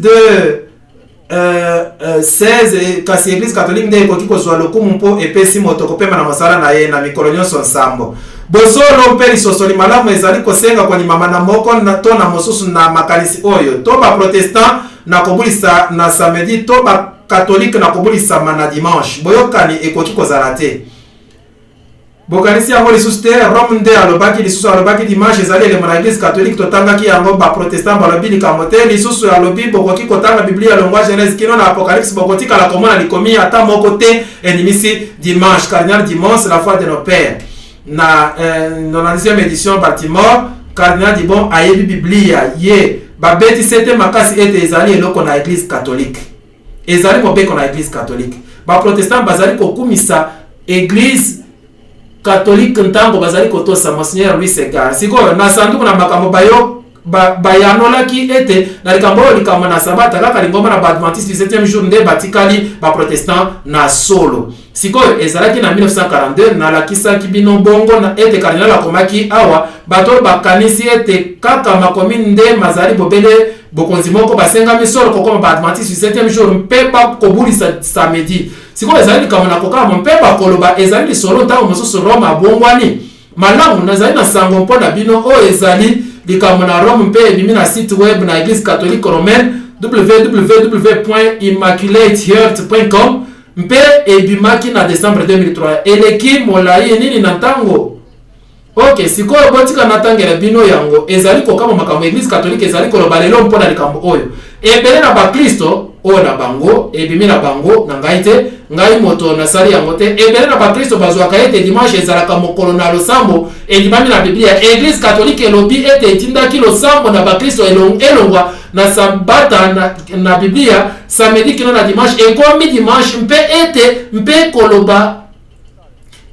16 kasi église catholique nde ekoki kozwa lokumu mpo epesi moto kopema na mosala na ye na mikolo nyonso nsambo bosolo mpe lisosoli malamu ezali kosenga kolimama na moko to na mosusu na makanisi oyo to baprotestant na kobulisa na samedi to bakatholike na kobulisama na dimanche boyokani ekoki kozala te bokanisi yango lisusu te Rome nde alobaki lisusu alobaki dimanche ezali elembo na église catholique totangaki yango baprotestant balobi likambo te lisusu alobi bokoki kotanga biblia longwa Genèse kino na Apocalypse bokotikala komona likomi ata moko te endimisi dimanche cardinal dimanche la foi de nos pères na 90e édition Baltimore cardinal Dibon ayebi biblia ye babeti sete makasi ete ezali eloko na église catholique ezali mobeko na église catholique baprotestant bazali kokumisa église catholique ntango bazali kotosa Monseigneur Louis Segar sikoyo na sanduku na makambo bayanolaki ete na likambo oyo likambo na sabata kaka lingomba na baadventiste du 7e jour nde batikali baprotestant na solo sikoyo ezalaki na 1942 nalakisaki bino bongo na ete kardinal akomaki awa bato bakanisi ete kaka makomi nde mazali bobele bokonzi moko basengami solo kokoma baadventiste du 7e jour mpe bakobulisa samedi sikoyo ezali likambo na kokama mpe bakoloba ezali lisolo ntango mosusu Rome abongwani malamu nazali na sango mpo na bino oyo ezali likambo na Rome mpe ebimi na site web na église catholique romaine www.immaculateheart.com mpe ebimaki na décembre 2003 eleki molai nini na ntango ok sikoyo botika natangela bino yango ezali kokama makambo église catholique ezali koloba lelo mpo na likambo oyo ebele na bakristo oyo na bango ebimi na bango na ngai te ngai moto na sali ya mote ebele na bakristo bazwaka ete dimanche ezalaka mokolo na losambo elimami na Biblia. Église catholique elobi ete etindaki losambo na bakristo elongwa na sabata na Biblia samedi kino na dimanche ekomi dimanche mpe koloba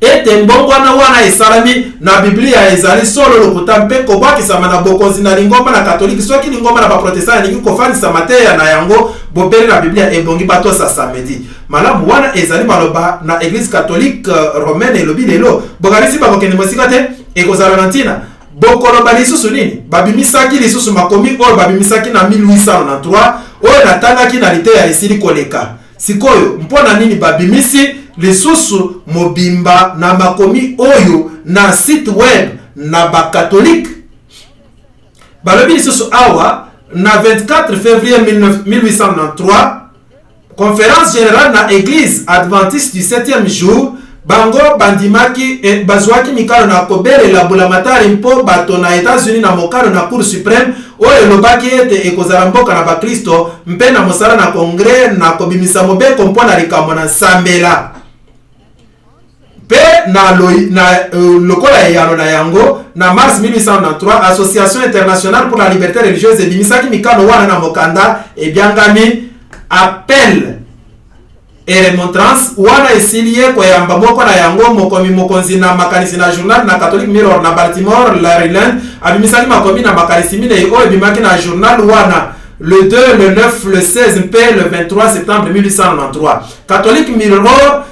ete mbongwana wana esalami na Biblia ezali solo lokuta mpe kobakisama na bokonzi na lingomba na katoliki soki lingomba na baprotestant elingi kofandisa mateya na yango bopele na Biblia ebongi batosa samedi. Malamu wana ezali maloba na Église catholique romaine elobi lelo bokanisi bakokende mosika te ekozala na ntina bokoloba lisusu nini babimisaki lisusu makomi oyo babimisaki na 1893 oyo natangaki na liteya esili koleka sikoyo mpona nini babimisi lisusu mobimba na makomi oyo na site web na bakatolike balobi lisusu awa na 24 février 1893 conférence générale na église adventiste du 7e jour bango bandimaki bazwaki mikalo na kobelela bulamatari mpo bato na États-Unis na mokalo na Cour suprême oyo elobaki ete ekozala mboka na bakristo mpe na mosala na kongre na kobimisa mobeko mpo na likambo na nsambela pe na lokola eyano na yango na mars 1893 association internationale pour la liberté religieuse ebimisaki mikano wana na mokanda ebyangami appel et remontrance wana esilie koyamba moko na yango mokomi mokonzi na makanisi na journal na Catholic Mirror na Baltimore Maryland abimisaki makomi na makanisi mine oyo ebimaki na journal wana le 2, le 9, le 16 mpe le 23 septembre 1893. Catholic Mirror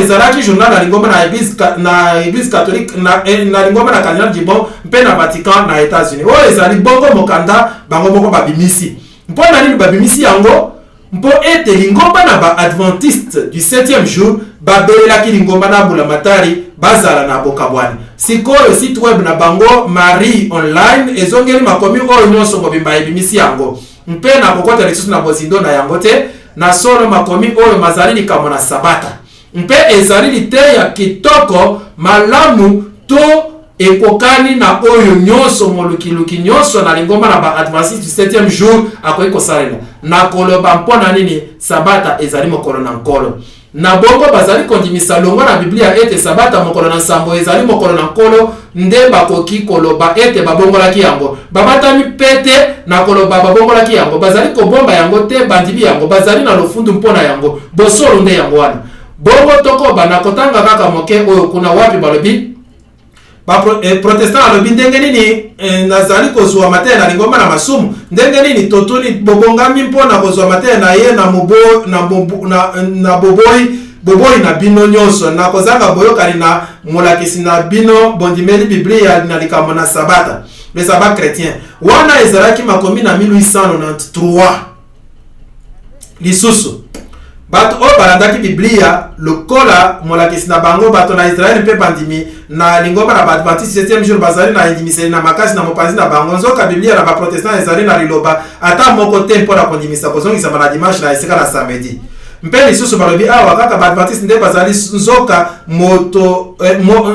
ezalaki journal na lingomba na église catholique na lingomba na cardinal Gibon mpe na Vatican na États-Unis. Oyo ezali bongo mokanda bango moko babimisi. Mpo na nini babimisi yango? Mpo ete lingomba na ba adventiste du 7e jour babelelaki lingomba na bulamatari bazala na bokabwani. Sikoyo site web na bango Marie online ezongeli makomi oyo nyonso mobimba ebimisi yango. Mpe na kokota lisusu na bozindo na yango te na solo makomi oyo mazali likambo na sabata. Mpe ezali lite ya kitoko malamu to ekokani na oyo nyonso molukiluki nyonso na lingomba na ba adventiste du 7e jour akoki kosalela na koloba mpona nini sabata ezali mokolo na nkolo na bongo bazali kondimisa longo na Biblia ete sabata mokolo na nsambo ezali mokolo na nkolo nde bakoki koloba ete babongolaki yango babatami pete na koloba babongolaki yango bazali kobomba yango te bandimi yango bazali na lofundu mpona yango bosolo nde yango wana bongo tokoba na kotanga kaka moke oyo kuna wapi balobi protestant alobi ndenge nini nazali kozwa mateya na lingomba na masumu ndenge nini totuni bobongami mpona kozwa mateya na ye na boboi na bino nyonso na kozanga boyokani na molakisi na bino bondimeli Biblia na likambo na sabata le sabat chrétien wana ezalaki makomi na 1893 lisusu bato oyo balandaki Biblia lokola molakisi na bango bato na Israeli mpe bandimi na lingomba na baadventiste 7e jour bazali na indimiseli na makasi na mopanzi na bango nzoka Biblia na baprotestant ezali na liloba ata moko te mpona kondimisa kozongisama na dimanche na esika na samedi mpe lisusu balobi awa kaka baadventiste nde bazali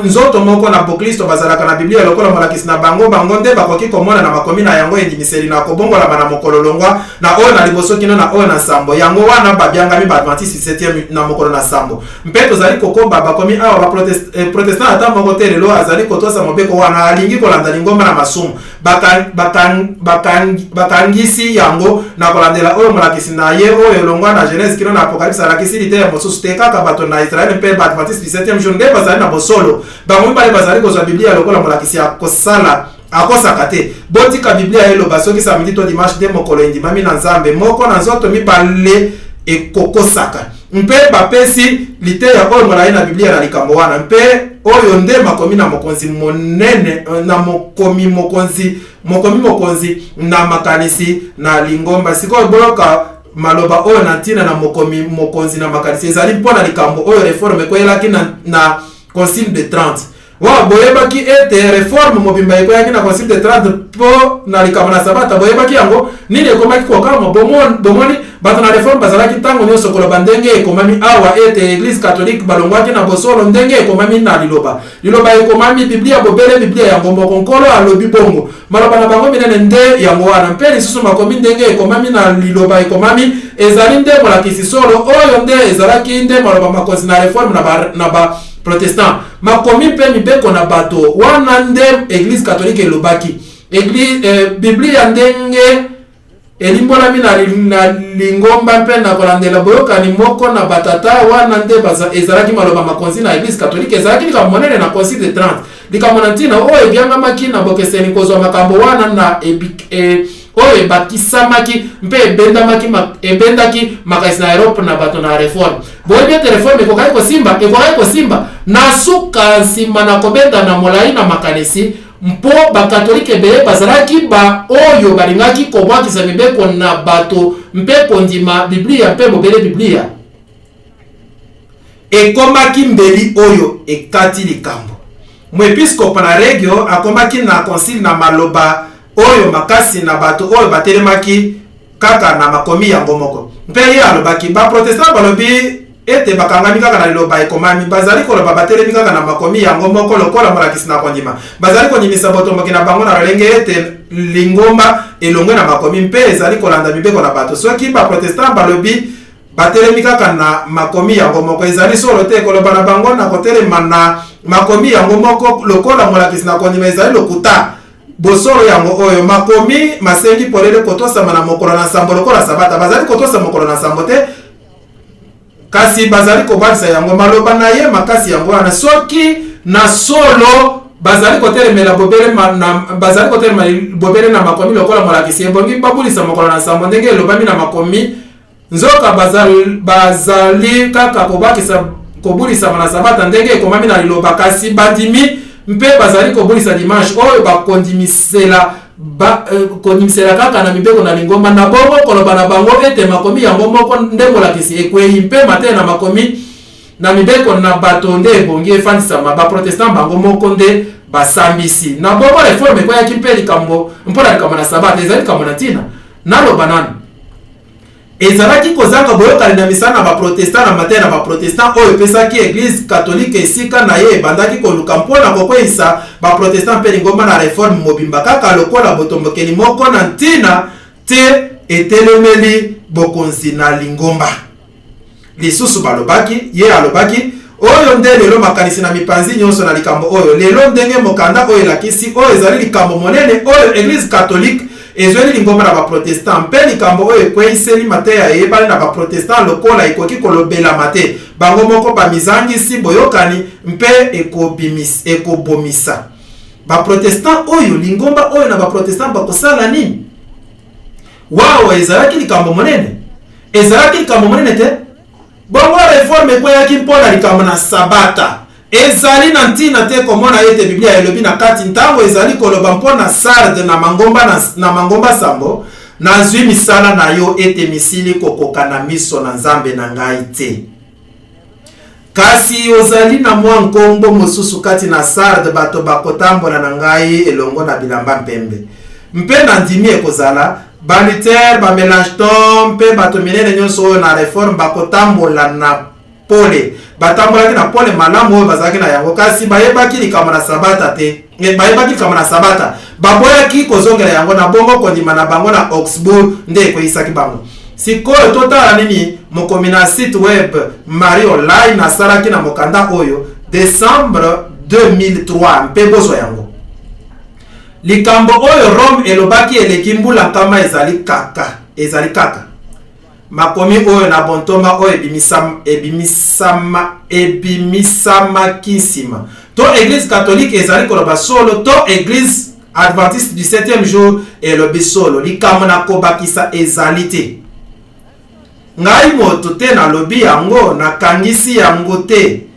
nzoto moko na boklisto bazalaka na Biblia lokola molakisi na bango nde bakoki komona na makomi na yango endimiseli na kobongolama na mokolo longwa na oyo na liboso kino na oyo na sambo yango wana babyangami baadventiste 7e na mokolo na sambo mpe tozali kokoba bakomi awa baprotestant ata moko te lelo azali kotosa mobeko wana alingi kolanda lingomba na masumu bakangisi yango na kolandela oyo molakisi na ye oyo longwa na Genèse kino na Apocalypse alakisi lite ya mosusu te kaka bato na Israeli mpe baadventiste 7e jour nde bazali na bosolo bango mibale bazali kozwa Biblia lokola molakisi akosaka te botika Biblia eloba soki samedi to dimanche nde mokolo endimami na Nzambe moko na nzoto mibale ekokosaka mpe bapesi lite ya oyo molai na Biblia na likambo wana mpe oyo nde makomi na mokonzi monene na mokomi mokonzi na makanisi na lingomba sikoyo boyoka maloba oyo na ntina na mokomi mokonzi na makanisi ezali mpona likambo oyo reforme koyelaki na Concile de 30 wa boyebaki ete reforme mobimba ekoyaki na concile de Trente po na likambo na sabata boyebaki yango nini ekomaki kokama bomoni bato na reforme bazalaki tango nyonso koloba ndenge ekomami awa ete église catholique balongwaki na bosolo ndenge ekomami na liloba ekomami biblia bobele biblia yango moko nkolo alobi bongo maloba na bango minene nde yango wana mpe lisusu makomi ndenge ekomami na liloba ekomami ezali nde molakisi solo oyo nde ezalaki nde maloba makonzi na reforme na ba protestant makomi mpe mibeko na bato wana nde église catholique elobaki biblia ndenge elimbolami na lingomba mpe na kolandela boyokani moko na batata wana nde ezalaki maloba makonzi na église catholique ezalaki likambo monene na concile de Trente likambo na ntina oyo ebyangamaki na bokeseni kozwa makambo wana na oyo ebakisamaki mpe ebendaki makasi na Europe na bato na reforme boyebi ete reforme ekokaki kosimba na suka nsima na kobenda na molai na makanisi mpo bakatolike ebele bazalaki oyo balingaki kobwakisa mibeko na bato mpe kondima biblia mpe bobele biblia ekomaki mbeli oyo ekati likambo mwepiskope na regio akomaki na concile na maloba oyo makasi na bato oyo batelemaki kaka na makomi yango moko mpe ye alobaki baprotestant balobi ete bakangami kaka na liloba ekomami bazali koloba batelemi kaka na makomi yango moko lokola molakisi na kondima bazali kondimisa botomboki na bango na lolenge ete lingomba elongwe na makomi mpe ezali kolanda mibeko na bato soki baprotestant balobi batelemi kaka na makomi yango moko ezali solo te koloba na bango na kotelema na makomi yango moko lokola molakisi na kondima ezali lokuta bosolo yango oyo makomi masengi polele kotosama na mokolo na sambo lokola sabata bazali kotosa mokolo na sambo te kasi bazali kobalisa yango maloba na ye makasi yango wana soki na solo bazali kotelemela bobele na makomi lokola molakisi ebongi babulisa mokolo na sambo ndenge elobami na makomi nzoka bazali kaka kobulisama na sabata ndenge ekomami na liloba kasi bandimi mpe bazali kobulisa dimanche oyo bakondimisela kaka na mibeko na lingomba na bongo koloba na bango ete makomi yango moko nde molakisi ekwei mpe mate na makomi na mibeko na bato nde ebongi efandisama baprotestant bango moko nde basambisi na bongo reforme ekweyaki mpe likambo mpona likambo na sabata ezali likambo na ntina naloba nanu ezalaki kozanga boyokani na misala na baprotestant na mate na baprotestant oyo epesaki église catholique esika na ye ebandaki koluka mpona kokweyisa baprotestant mpe lingomba na reforme mobimba kaka lokola botombokeli moko na ntina te etelemeli bokonzi na lingomba lisusu ye alobaki oyo nde lelo makanisi na mipanzi nyonso na likambo oyo lelo ndenge mokanda oyo elakisi oyo ezali likambo monene oyo église catholique ezweli lingomba na baprotestant mpe likambo oyo ekweyiseli mateya eyebali na baprotestant lokola ekoki kolobelama te bango moko bamizangisi boyokani mpe ekobomisa baprotestant oyo lingomba oyo na baprotestant bakosala nini wawa ezalaki likambo monene te bongo reforme ekweyaki mpona likambo na sabata ezali na ntina te komona ete biblia elobi na kati ntango ezali koloba mpona sarde na mangomba sambo nazwi misala na yo ete misili kokoka na miso na nzambe na ngai te kasi ozali na mwa nkombo mosusu kati na sarde bato bakotambola na ngai elongo na bilamba mpembe mpe na ndimi ekozala baluther bamelanchthon mpe bato minene nyonso oyo na reforme bakotambola na pole batambolaki na pole malamu oyo bazalaki na yango kasi bayebaki likambo na sabata te bayebaki likambo na sabata baboyaki kozongela yango na bongo kondima na bango na Augsbourg nde ekoyisaki bango sikoyo totala nini mokomi na site web Marie Online asalaki na mokanda oyo décembre 2003 mpe bozwa yango likambo oyo Rome elobaki eleki mbula nkama ezali kaka makomi oyo na bontoma oyo ebimisamaki nsima to église catholique ezali koloba solo to église adventiste du 7e jour elobi solo likambo na kobakisa ezali te ngai moto te nalobi yango nakangisi yango te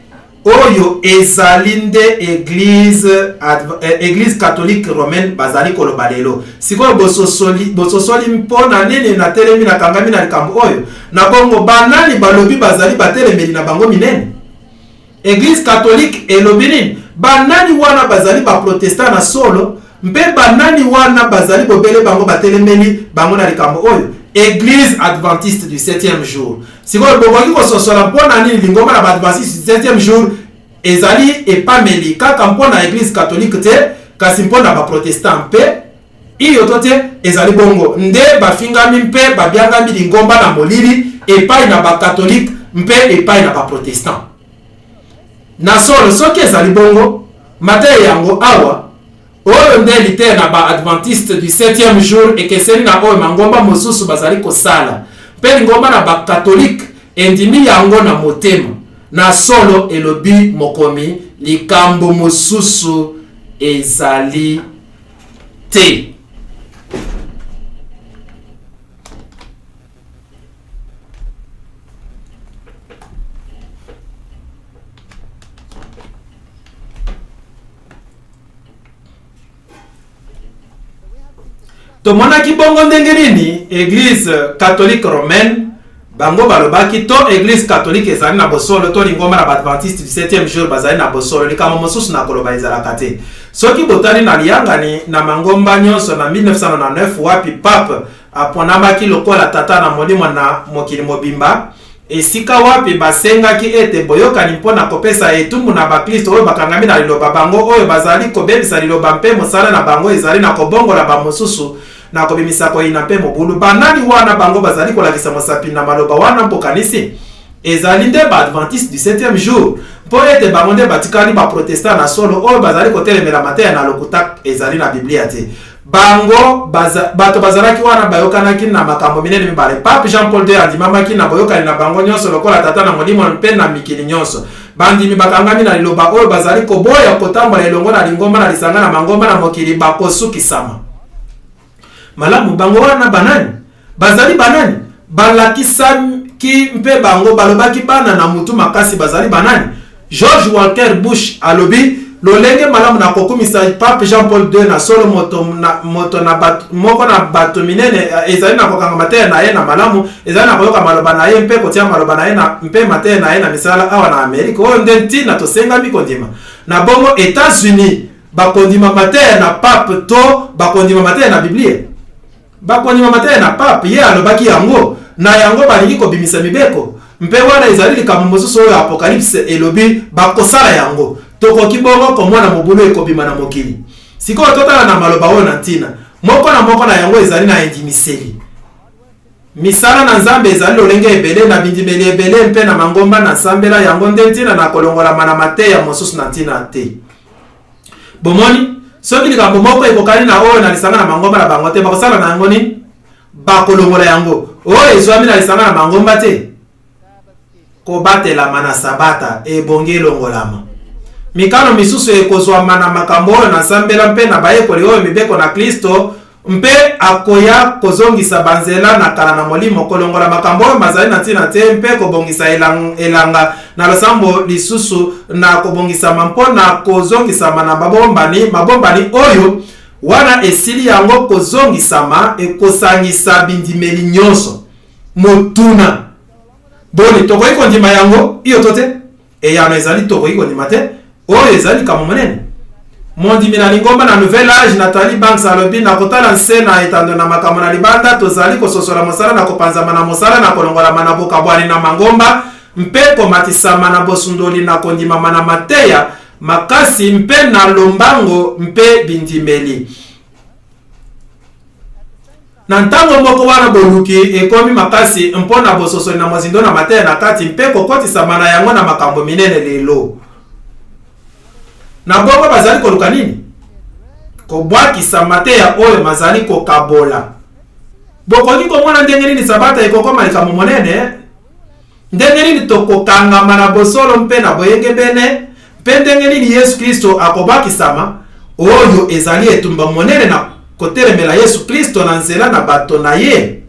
oyo ezali nde église catholique romaine bazali koloba lelo sikoyo bososoli mpona nini natelemi nakangami na likambo oyo na bongo banani balobi bazali batelemeli na bango minene église catholique elobi nini banani wana bazali ba protestant na solo mpe banani wana bazali bobele bango batelemeli bango na likambo oyo église adventiste du 7e jour. Sikoyo bokoki kososola mpona nini lingomba na adventiste du 7e jour ezali epameli kaka mpona église catholique te kasi mpona ba protestant mpe iyo tote ezali bongo nde bafingami mpe babiangami lingomba na molili epai na ba catholique mpe epai na ba protestant na solo soki ezali bongo mateya yango awa oyo nde lite na ba adventiste du 7e jour ekeseni na oyo mangomba mosusu bazali kosala mpe lingomba na ba catholique endimi yango na motema na solo elobi mokomi likambo mosusu ezali te. Tomonaki bongo ndenge nini église catholique romaine bango balobaki to église catholique ezali na bosolo to lingomba na badventiste du 7e jour bazali na bosolo likambo mosusu na koloba ezalaka te. Soki botali na liyangani na mangomba nyonso na 1999 wapi pape aponamaki lokola tata na molimo na mokili mobimba esika wapi basengaki ete boyokani mpona kopesa etumbu na bakristo oyo bakangami na liloba bango oyo bazali kobebisa liloba mpe mosala na bango ezali na kobongola bamosusu na kobimisa koyina mpe mobulu banani wana bango bazali kolakisa mosapi na maloba wana mpokanisi ezali nde baadventiste du 7e jour mpo ete bango nde batikali baprotestant na solo oyo bazali kotelemela mateya na lokuta ezali na biblia te bango bato bazalaki wana bayokanaki na makambo minene mibale. Pape Jean Paul II andimamaki na boyokani na bango nyonso lokola tata na molimo mpe na mikili nyonso bandimi bakangami na liloba oyo bazali koboya kotambola elongo na lingomba na lisanga na mangomba na mokili bakosukisama malamu bango wana banani bazali banani balakisaki mpe bango balobaki bana na mutu makasi bazali banani. George Walker Bush alobi lolenge malamu na kokumisa Pape Jean Paul II na solo moto na moko na bato minene ezali na kokanga mateya na ye na malamu ezali na koyoka maloba na ye mpe kotia maloba na ye na mpe mateya na ye na misala awa na Amerika oyo nde ntina tosengami kondima na bongo États-Unis bakondima mateya na pape to bakondima mateya na Biblia bakondima mateya na pape ye alobaki yango na yango balingi kobimisa mibeko mpe wana ezali likambo mosusu oyo apocalypse elobi bakosala yango tokoki bongo komona mobulu ekobima na mokili sikoyo totala na maloba oyo na ntina moko na yango ezali na endimiseli misala na nzambe ezali lolenge ebele na bindimeli ebele mpe na mangomba na nsambela yango nde ntina na kolongolama na mateya mosusu na ntina te bomoni soki likambo moko ekokani na oyo na lisanga na mangomba na bango te bakosala na yango nini bakolongola yango oyo ezwami na lisanga na mangomba te kobatelama na sabata ebongi elongolama mikano misusu ekozwama na makambo oyo na nsambela mpe na bayekoli oyo mibeko na Kristo mpe akoya kozongisa banzela na kala na molimo kolongola makambo oyo mazali na ntina te mpe kobongisa elanga na losambo lisusu na kobongisama mpona kozongisama na mabombani oyo wana esili yango kozongisama ekosangisa bindimeli nyonso motuna boni tokoki kondima yango iyo to te eyano ezali tokoki kondima te oyo ezali kamo monene mondimi na lingomba na nouvel age Nathalie Banks alobi na kotala nse na etando na makambo na libanda tozali kososola mosala na kopanzama na mosala na kolongolama na bokabwani na mangomba mpe komatisama na bosundoli na kondimama na mateya makasi mpe na lombango mpe bindimeli na ntango moko wana boluki ekomi makasi mpona bososoli na mozindo na mateya na kati mpe kokotisama na yango na makambo minene lelo na bongo bazali koluka nini kobwakisa mateya oyo mazali kokabola bokoki komona ndenge nini sabata ekokoma likambo monene ndenge nini tokokangama na bosolo mpe na boyenge bene mpe ndenge nini Yesu Kristo akobwakisama oyo ezali etumba monene na kotelemela Yesu Kristo na nzela na bato na ye.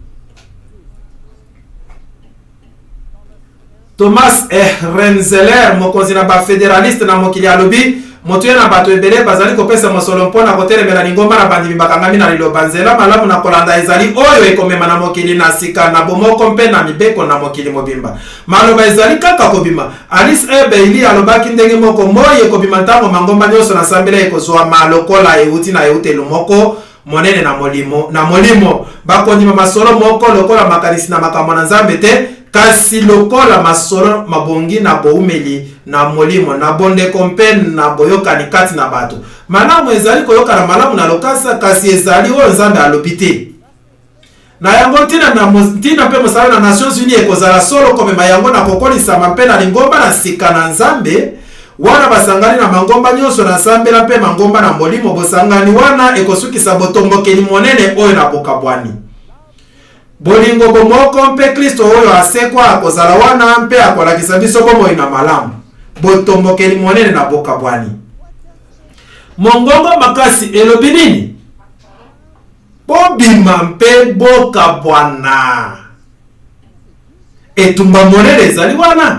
Thomas Renzeler mokonzi na ba federaliste na mokili alobi motuye na bato ebele bazali kopesa mosolo mpona kotelemela lingomba na bandimi bakangami na liloba nzela malamu na kolanda ezali oyo ekomema na mokili na sika na bomoko mpe na mibeko na mokili mobimba. Maloba ezali kaka kobima. Alice Ebeili alobaki ndenge moko moi ekobima ntango mangomba nyonso na sambela ekozwa malokola euti na eutelo moko monene na molimo bakondima masolo moko lokola makanisi na makambo na Nzambe te, kasi lokola masolo mabongi na boumeli na molimo na bondeko mpe na boyokani kati na bato. Malamu ezali koyokana malamu na lokasa, kasi ezali oyo Nzambe alobi te. Na yango ntina mpe mosala na Nations Unies ekozala solo komema yango na kokolisama mpe na lingomba na sika na Nzambe wana basangani na mangomba nyonso na sambela mpe mangomba na molimo bosangani wana ekosukisa botombokeli monene oyo na bokabwani. Bolingo bomoko mpe Kristo oyo asekwa akozala wana mpe akolakisa biso bomoi na malamu. Botombokeli monene na bokabwani. Mongongo makasi elobi nini? Bobima mpe bokabwana. Etumba monene ezali wana.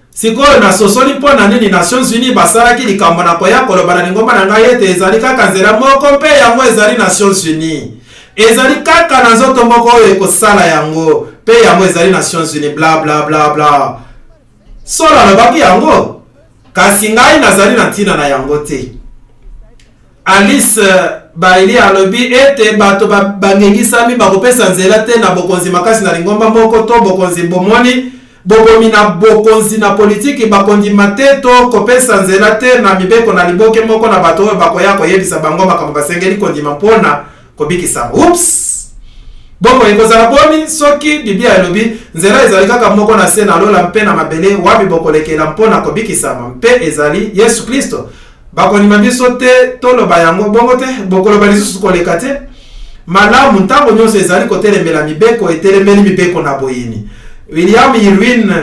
Sikoyo na sosoli mpona nini Nations Unies basalaki likambo na koya koloba na lingomba na ngai ete ezali kaka nzela moko mpe yango ezali Nations Unies. Ezali kaka na nzoto moko oyo ekosala yango mpe yango ezali Nations Unies bla bla bla bla. Solo alobaki yango, kasi ngai nazali na ntina na yango te. Alice Baili alobi ete bato bangengisami bakopesa nzela te na bokonzi makasi na lingomba moko to bokonzi bomoni bobomi na bokonzi na politiki bakondima te to kopesa nzela te na mibeko na liboke moko na bato oyo bakoya koyebisa bango makambo basengeli kondima mpona kobikisa. Oops! Bongo ekozala boni soki Biblia elobi nzela ezali kaka moko na se na lola mpe na mabele wabi bokolekela mpona kobikisama mpe ezali Yesu Kristo. Bakondima biso te toloba yango bongo te bokoloba lisusu koleka te. Malamu ntango nyonso ezali kotelemela mibeko etelemeli mibeko na boyini. William Irwin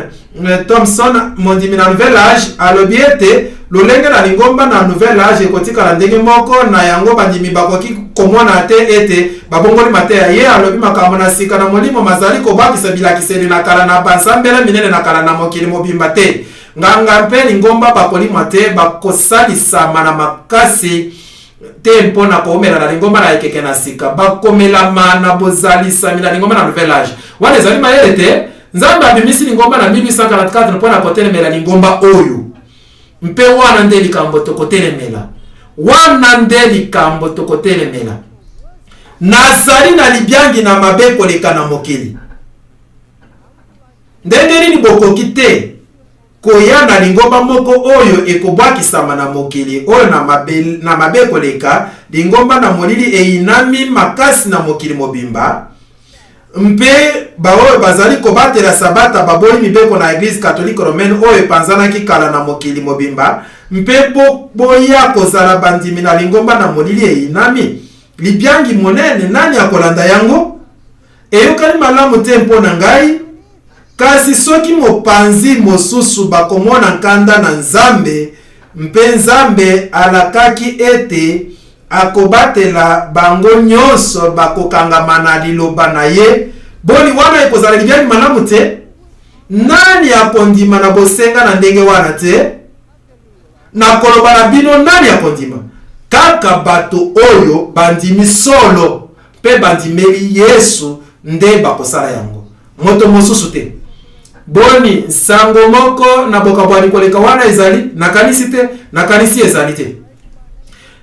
Thompson mondimi na Nouvel Age alobi ete lolenge na lingomba na Nouvel Age ekotikala ndenge moko na yango bandimi bakoki komona te ete babongoli mateya. Ye alobi makambo na sika na molimo mazali kobakisa bilakiseli na kala na bansambela minene na kala na mokili mobimba te. Nganga mpe lingomba bakolima te bakosalisama na makasi te mpona koomela na lingomba na ekeke na sika bakomelama na bozalisami na lingomba na Nouvel Age. Wana ezali mayele te. Nzambe abimisi lingomba na 1844 mpona kotelemela lingomba oyo. Mpe wana nde likambo tokotelemela. Wana nde likambo tokotelemela. Nazali na libyangi na mabe koleka na mokili. Ndenge nini bokoki te koya na lingomba moko oyo ekobwakisama na mokili oyo na mabe koleka lingomba na molili einami makasi na mokili mobimba. Mpe baoyo bazali kobatela sabata baboli mibeko na Eglise Catholique Romaine oyo epanzanaki kala na mokili mobimba. Mpe boya kozala bandimi na lingomba na molili einami libyangi monene nani akolanda yango? Eyokani malamu te mpona ngai. Kasi soki mopanzi mosusu bakomona nkanda na Nzambe mpe Nzambe alakaki ete akobatela bango nyonso bakokangama na liloba na ye, boni wana ekozala libyangi malamu te? Nani akondima na bosenga na ndenge wana te? Na koloba na bino nani akondima? Kaka bato oyo bandimi solo pe bandimeli Yesu nde bakosala yango. Moto mosusu te. Boni sango moko na bokabwani koleka wana ezali nakanisi te, nakanisi ezali te.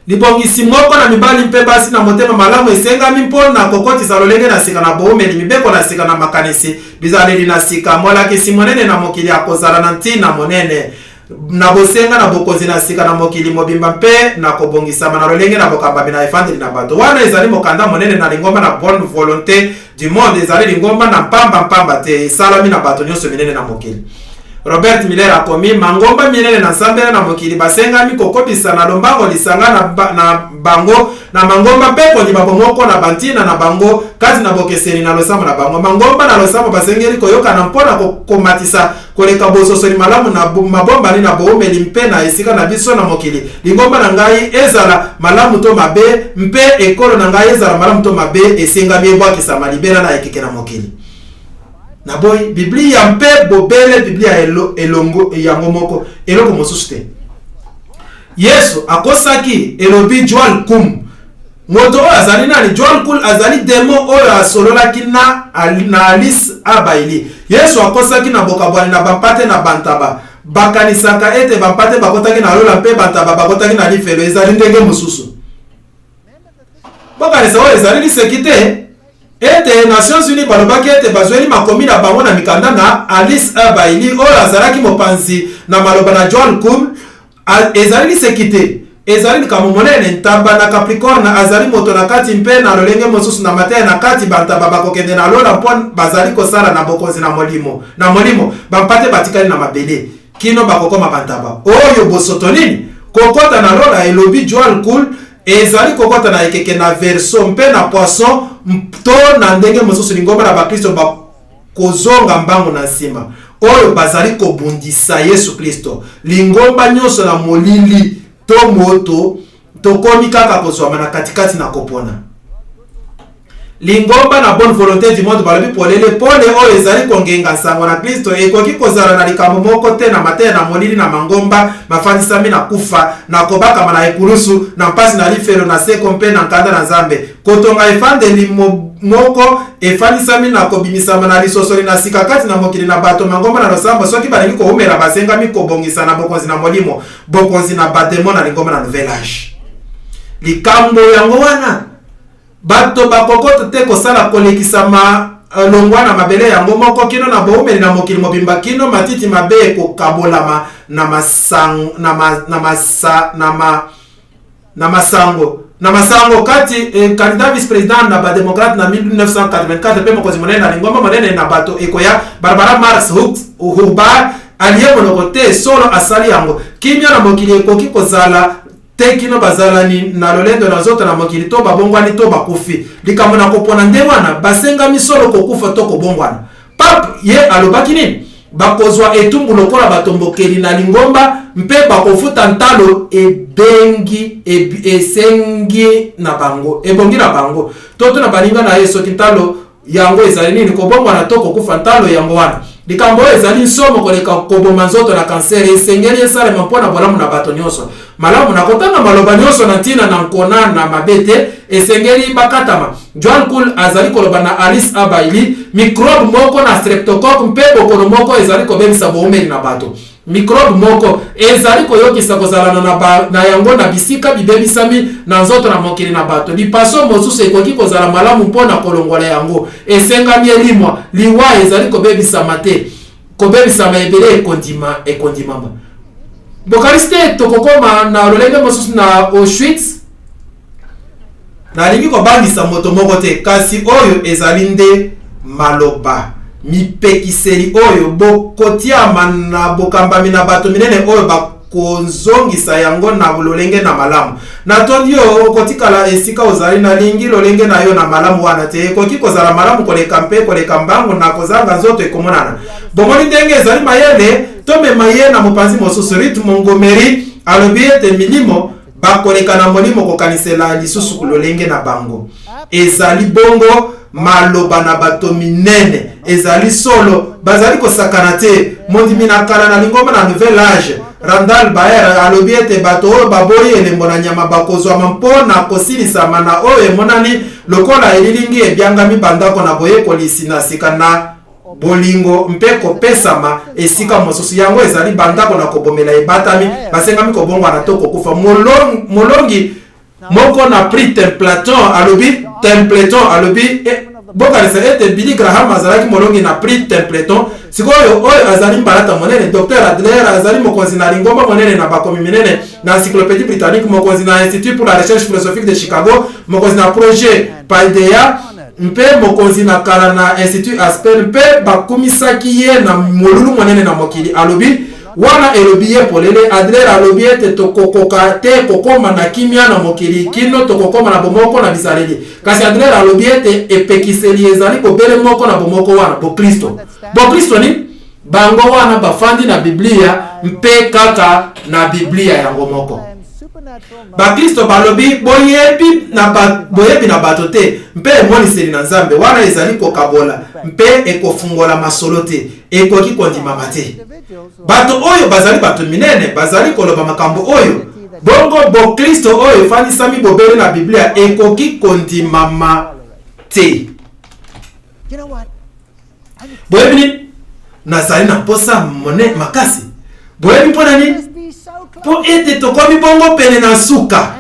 Libongisi moko na mibali mpe basi na motema malamu esengami mpona kokotisa lolenge na sika na boumeli mibeko na sika na makanisi bizaleli na sika molakisi monene na mokili akozala na ntina monene na bosenga na bokonzi na sika na mokili mobimba mpe na kobongisama na lolenge na bokambami na efandeli na bato. Wana ezali mokanda monene na lingomba na bonne volonté du monde ezali lingomba na mpamba te esalami na bato nyonso minene na mokili. Robert Miller akomi mangomba minene na nsambela na mokili basengami kokotisa na lombango lisanga na bango na mangomba mpe kondima bomoko na bantina na bango kati na bokeseni na losamo na bango. Mangomba na losamo basengeli koyoka na mpona komatisa koleka bososoli malamu na mabombani na boumeli mpe na esika na biso na mokili. Lingomba na ngai ezala malamu to mabe mpe ekolo na ngai ezala malamu to mabe esengami ebwakisa malibera na ekeke na mokili. Na boy Biblia mpe bobele Biblia elongo yango moko eloko mosusu te. Yesu akosaki elobi Joel kum moto oyo azali nani Joel kum azali demo oyo asololaki na Alice Abaili. Yesu akosaki na bokabwani na bampate na bantaba bakanisaka ete bampate bakotaki na lola mpe bantaba bakotaki na lifelo ezali ndenge mosusu. Bokanisa oyo ezali lisekite ete Nations Unies balobaki ete bazweli makomi na bango na mikanda na Alice Abaili oyo azalaki mopanzi na maloba na Joel kum. Ezali lisekite ezali likambo monene ntamba na Capricorne azali moto na kati mpe na lolenge mosusu na mateya na kati bantaba bakokende na lola mpo bazali kosala na bokonzi na molimo bampate batikali na mabele kino bakokoma bantaba oyo bosoto nini kokota na lola elobi Joel kum ezali kokota na ekeke na verso mpe na poisson to na ndenge mosusu lingomba na bakristo bakozonga mbangu na nsima oyo bazali kobundisa Yesu Kristo lingomba nyonso na molili to moto tokomi kaka kozwama na katikati na kopona lingomba na bonne volonté du monde balobi polele pole oyo ezali kongenga sango na Kristo ekoki kozala na likambo moko te na mateya na molili na mangomba mafandisami na kufa na kobakama na ekulusu na mpasi na lifelo na seko mpe na nkanda na Nzambe kotonga efandeli moko efandisami na kobimisama na lisosoli na sika kati na mokili na bato mangomba na losambo soki balingi koumela basengami kobongisa na bokonzi na molimo bokonzi na bademo na lingomba na nouvel âge likambo yango wana bato bakokoto te kosala kolekisama longwa na mabele yango moko kino na boumeli na mokili mobimba kino matiti mabe ekokabolama na masango kati candidat vice-président na bademokrate na 1984 pe mokonzi monene na lingomba monene na bato ekoya Barbara Mars Hubar alie monoko te solo asali yango kimia na mokili ekoki kozala te kino bazalani na lolendo na zoto na mokili to babongwani to bakufi likambo na kopona nde wana basengami solo kokufa to kobongwana pape ye alobaki nini bakozwa etumbu lokola batombokeli na lingomba mpe bakofuta ntalo esengi na bango ebongi na bango toto na baninga na yeso kintalo yango ezali nini kobongwana to kokufa ntalo yango wana likambo ezali nsomo koleka koboma nzoto na kansere esengeli esalema mpona bolamu na bato nyonso malamu na kotanga maloba nyonso na ntina na nkona na mabete esengeli bakatama Joel kum azali koloba na Alice Abaili microbe moko na streptocoque mpe bokono moko ezali kobebisa boumeli na bato microbe moko ezali koyokisa kozalana na yango na bisika bibebisami na nzoto na mokili na bato lipaso mosusu ekoki kozala malamu mpona kolongola yango esengami elimwa liwa ezali kobebisama te kobebisama ebele ekondimama bokariste tokokoma na lolenge mosusu na Auschwitz nalingi kobangisa moto moko te kasi oyo ezali nde maloba mipekiseli oyo bokotiama na bokambami na bato minene oyo bakozongisa yango na lolenge na malamu natondi yo okotikala esika ozali na lingi lolenge na yo na malamu wana te ekoki kozala malamu koleka mpe koleka mbangu na kozanga nzoto ekomonana bomoni ndenge ezali mayele tomema ye na mopanzi mosusu Rit Montgomery alobi ete milimo bakoleka na molimo kokanisela lisusu lolenge na bango ezali bongo maloba na bato minene ezali solo bazali kosakana te mondimi na kala na lingomba na nouvel âge Randall Baer alobi ete bato oyo baboyi elembo na nyama bakozwama mpona kosilisama na oyo emonani lokola elilingi ebyangami bandako na boyekolisi na sika na bolingo mpe kopesama esika mosusu yango ezali bandako na kobomela ebatami basengami kobongwana to kokufa molongi moko na prix Templeton alobi bokanisa ete Billy Graham azalaki molongi na prix Templeton sikoyo oyo azali mbalata monene Dr Adler azali mokonzi na lingomba monene na bakomi minene na encyclopédie britannique mokonzi na Institut pour la recherche philosophique de Chicago mokonzi na projet Paldea mpe mokonzi na kala na Institut Aspen mpe bakumisaki ye na molulu monene na mokili alobi wana elobi ye polele Adler alobi ete tokokoka te kokoma na kimia na mokili kino tokokoma na bomoko na bizaleli kasi Adler alobi ete epekiseli ezali kobele moko na bomoko wana Bokristo ni bango wana bafandi na Biblia mpe kaka na Biblia yango moko Bakristo balobi boyebi na bato te mpe emoniseli na Nzambe wana ezali kokabola mpe ekofungola masolo te ekoki kondimama te bato oyo bazali bato minene bazali koloba makambo oyo bongo bo Kristo oyo efanisami bobele na Biblia ekoki kondimama te. Boyebi nazali na posa mone makasi. Boyebi mpona nini? Po ete tokomi bongo pene na suka.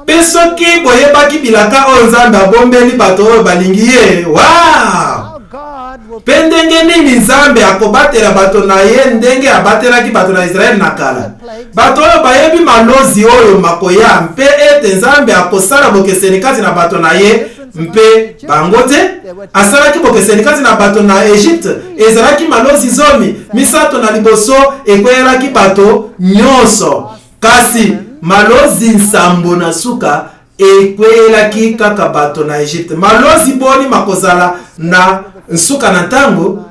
Pesoki boyebaki bilaka oyo Nzambe abombeli bato oyo balingi ye. Wow! Pe ndenge nini Nzambe akobatela bato na ye ndenge abatelaki bato na Israeli na kala. Bato oyo bayebi malozi oyo makoya mpe ete Nzambe akosala bokeseni kati na bato na ye mpe bango te. Asalaki bokeseni kati na bato na Egypte ezalaki malozi zomi misato na liboso ekweyelaki bato nyonso. Kasi malozi nsambo na suka ekweyelaki kaka bato na Egypte. Malozi boni makozala na nsuka na ntango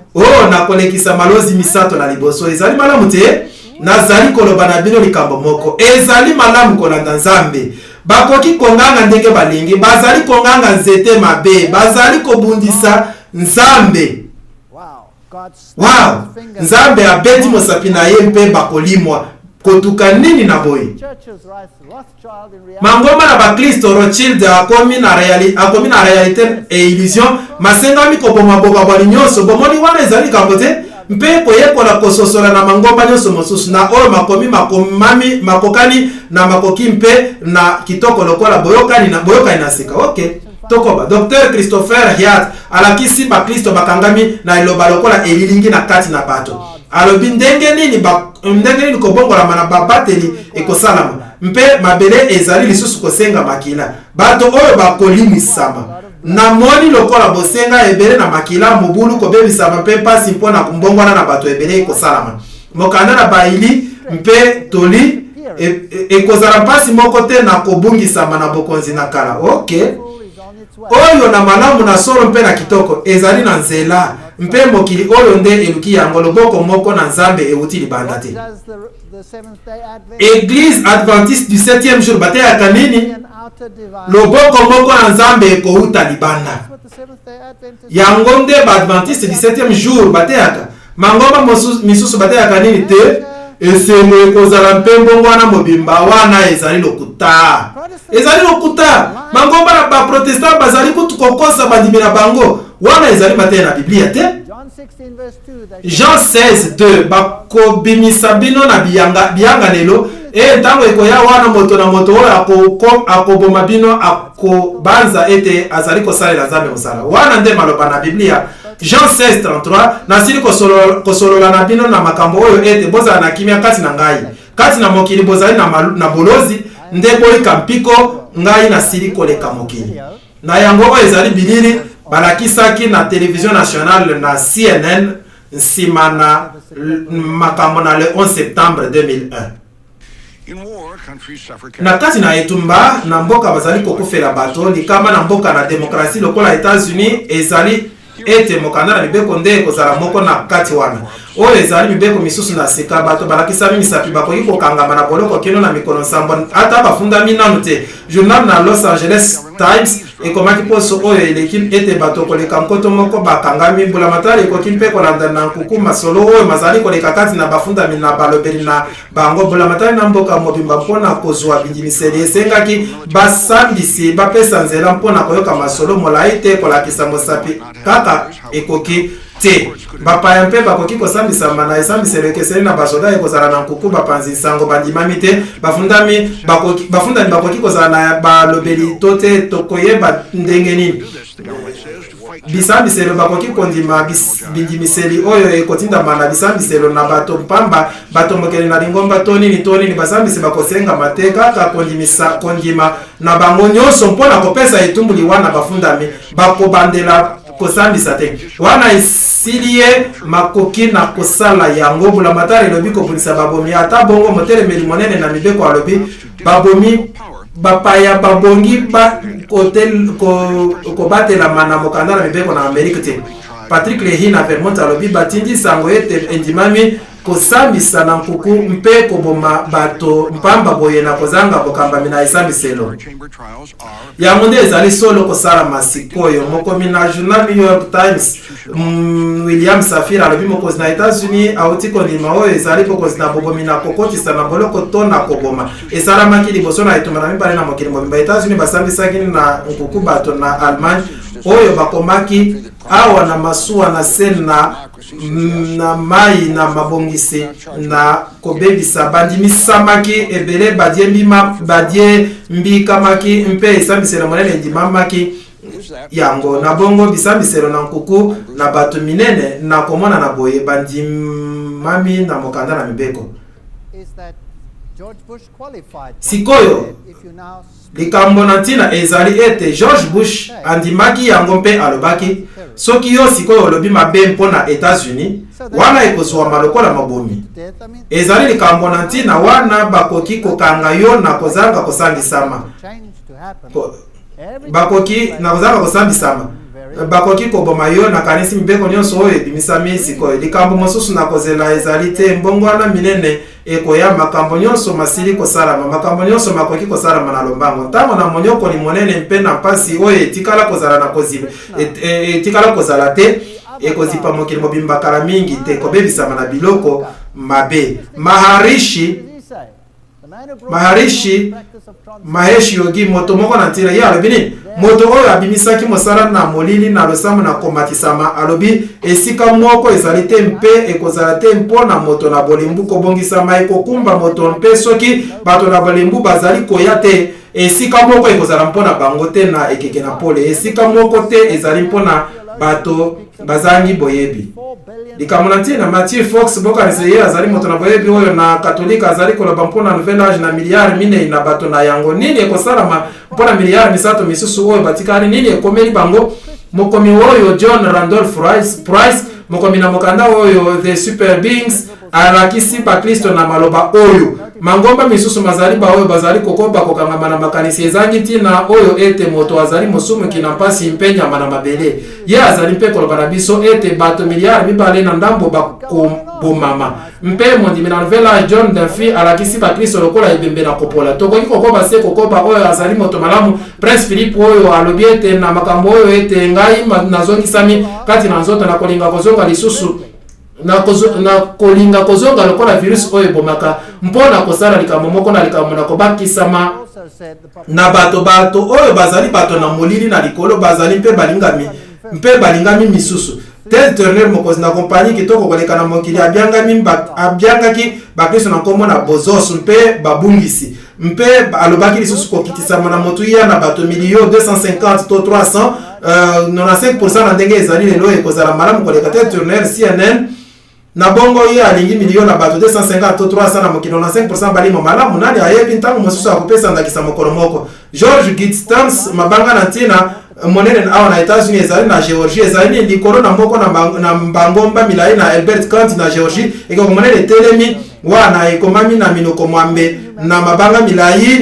na kolekisa malozi misato na liboso ezali malamu te. Nazali koloba na bino likambo moko ezali malamu kolanda Nzambe. Bakoki konganga ndenge balingi bazali konganga nzete mabe bazali kobundisa Nzambe. Wow! Nzambe abeti mosapi na ye mpe bakolimwa kotuka nini na boye. Mangoma na bakristo Rothschild akomi na realite e illusion masengami koboma boba bali nyonso bomoni wana ezali kambote mpe koyekola kososola na mangomba nyonso mosusu na oyo makomi makokani na makoki mpe na kitoko lokola boyokani na sika. Okay, tokoba Dr. Christopher Hiat alakisi bakristo bakangami na eloba lokola elilingi na kati na bato. Alobi ndenge nini kobongola mana babateli ekosalama mpe mabele ezali lisusu kosenga makila bato oyo bakolimisama na moni lokola bosenga ebele na makila mobulu kobebisama mpe pasi mpona kumbongwana na bato ebele ekosalama mokanda na baili mpe toli ekozala pasi moko te na kobungisama na bokonzi na kala. Okay, oyo na malamu na solo mpe na kitoko ezali na nzela mpe mokili oyo nde eluki yango loboko moko na Nzambe euti libanda te. Église Adventiste du 7e jour bateyaka nini? Loboko moko na Nzambe ekouta libanda. Yango nde ba Adventiste du 7e jour bateyaka. Mangoma misusu bateyaka nini te? Esemo ekozala mpe mbongwana mobimba wana ezali lokuta. Ezali lokuta. Mangoma na ba protestant bazali kutukokosa bandimi na bango. Wana ezali mateya na Biblia te. Jean 16:2 bakobimisa bino na biyanga lelo ntango ekoya wana moto na moto oyo akoboma bino akobanza ete azali kosalela Nzambe mosala. Wana nde maloba na Biblia. Jean 16:33 nasili kosolola na bino na makambo oyo ete bozala na kimia kati na ngai kati na mokili bozali na bolozi nde boyika mpiko ngai nasili koleka mokili. Na yango oyo ezali bilili balakisaki na television nationale na CNN nsima na makambo na le 11 septembre 2001. Na kati na etumba na mboka bazali kokufela bato likama na mboka na demokrasi lokola États-Unis ezali ete mokanda na mibeko nde kozala moko na kati wana oyo ezali mibeko misusu na sika bato balakisami misapi bakoki kokangama na boloko kino na mikono nsambo ata bafundami nanu te. Journal na Los Angeles Times ekomaki poso oyo eleki ete bato koleka nkoto moko bakangami mbula matali ekoki mpe kolanda na nkuku masolo oyo mazali koleka kati na bafundami na balobeli na bango mbula matali na mboka mobimba mpona kozwa bindimiseli esengaki basambisi bapesa nzela mpona koyoka masolo molai te kolakisa mosapi kaka ekoki te. Bapaya mpe bakoki kosambisama na esambiselo ekeseni na basoda ekozala na nkuku bapanzi nsango bandimami te. Bafundami bakoki kozala na balobeli to te tokoyeba ndenge nini. Bisambiselo bakoki kondima bindimiseli oyo ekotindama na bisambiselo na bato mpamba bato mokeli na lingomba tonini basambisi bakosenga mate kaka kondima na bango nyonso mpona kopesa etumbuli wana bafundami bakobandela kosambisa te. Wana esilie makoki na kosala yango mbula matari elobi kobulisa babomi ata bongo motelemeli monene na mibeko alobi babomi bapaya babongi kobatela na mokanda na mibeko na Amerika te. Patrick Leahy na Vermont alobi batindi sango ete endimami kosambisa na nkuku mpe koboma bato mpamba boye na kozanga bokambami na esambiselo. Yango nde ezali solo kosala masikoyo mokomi na Journal New York Times William Safir alobi mokozi na États-Unis auti kondima oyo ezali bokozi na bobomi na kokotisa na boloko to na koboma esalamaki liboso na etumba na mibale na mokili mobimba États-Unis basambisaki na nkuku bato na Allemagne oyo bakomaki awa na masuwa na sen na mai na mabongisi na kobebisa bandimisamaki ebele badie mbikamaki mpe esambiselo monene ndimamaki yango na bongo bisambiselo na nkuku na bato minene na komona na boye bandimami na mokanda na mibeko sikoyo likambo na ntina ezali ete George Bush andimaki yango mpe alobaki soki yo sikoyo olobi mabe mpona États-Unis wana ekozwama lokola mabomi ezali likambo na ntina wana bakoki kokanga yo na kozanga kosangisama bakoki koboma yo na kanisi mibeko nyonso oyo ebimisami sikoyo likambo mosusu na kozela ezali te mbongo wana minene ekoya makambo nyonso masili kosalama makambo nyonso makoki kosalama na lombango ntango na monyokoli monene mpe na mpasi oyo etikala kozala na koziba etikala kozala te ekozipa mokili mobimba kala mingi te kobebisama na biloko mabe Maheshi Yogi moto moko na ntina ye alobi nini moto oyo abimisaki mosala na molili na losambo na komatisama alobi esika moko ezali te mpe ekozala te mpona moto na bolembu kobongisama ekokumba moto mpe soki bato na bolembu bazali koya te esika moko ekozala mpona bango te na ekeke na pole esika moko te ezali mpona bato bazangi boyebi likambo na ntina Matthew Fox bokanisi ye azali moto na boyebi oyo na katolika azali koloba mpona nouvel age na miliard minei na bato na yango nini ekosalama mpona miliard misato misusu oyo batikali nini ekomeli bango mokomi oyo John Randolph Price mokomi na mokanda oyo The Super Beings alakisi bakristo na maloba oyo mangomba misusu mazali ba oyo bazali kokoba kokangama na makanisi ezangi ntina oyo ete moto azali mosumu kina mpasi mpenya mana mabele ye azali mpe koloba na biso ete bato miliard mibale na ndambo bakomama mpe mondimi na novela John Dunphy alakisi bakristo lokola ebembe na kopola tokoki kokoba se kokoba oyo azali moto malamu Prince Philip oyo alobi ete na makambo oyo ete ngai nazongisami kati na nzoto na kolinga kozonga lisusu na kolinga kozonga lokola virus oyo bomaka mpona kosala likambo moko na likambo na kobakisama na bato oyo bazali bato na molili na likolo bazali mpe balingami misusu Ted Turner mokozi na kompani kitoko koleka na mokili abiangaki bakristo na kombo na bozos mpe babungisi mpe alobaki lisusu kokitisama na motu ya na bato milio 250 to 300 95% na ndenge ezali lelo ekozala malamu koleka Ted Turner CNN na bongo ye alingi milio na bato 250 to 300 na mokili 95% balimo malamu nani ayebi ntango mosusu akopesa ndakisa mokolo moko George Gitstans mabanga na ntina monene awa na États-Unis ezali na Géorgie ezali likolo na moko na mbangomba milai na Albert County na Géorgie eko monene telemi wana ekomami na minoko mwambe na mabanga milai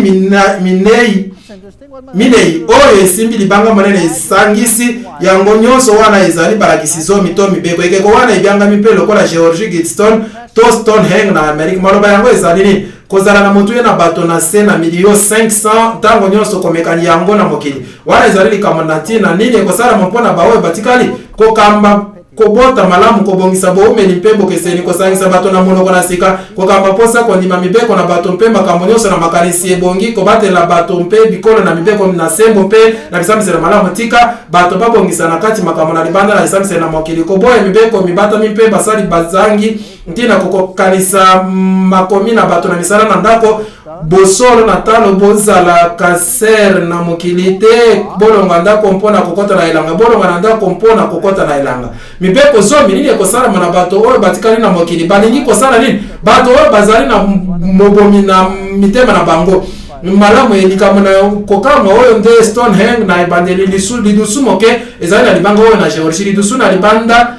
minei oyo esimbi libanga monene esangisi yango nyonso wana ezali balakisi zo mito mibeko ekeko wana ebyangami mpe lokola Géorgie Gitstone to Stonehenge na Amerika maloba yango ezali nini kozala na motu ye na bato na se na milio 500 ntango nyonso komekani yango na mokili wana ezali likambo na ntina nini ekosalama mpona baoyo batikali kokamba kobota malamu kobongisa boumeli mpe bokeseni kosangisa bato na monoko na sika kokamba posa kondima mibeko na bato mpe makambo nyonso na makanisi ebongi kobatela bato mpe bikolo na mibeko na sembo mpe na bisambisela malamu tika bato babongisa na kati makambo na libanda na bisambisela na mokili koboya mibeko mibatami mpe basali bazangi ntina kokokanisa makomi na bato na misala na ndako bosolo na talo bozala kaser na mokili te bolonga ndako mpona kokota na elanga bolonga na ndako mpona kokota na elanga mibeko zomi nini ekosalama na bato oyo batikali na mokili balingi kosala nini bato oyo bazali na mobomi na mitema na bango malamu elikambo na kokanga oyo nde Stonehenge na ebandeli lidusu moke ezali na libanga oyo na Géorgie lidusu na libanda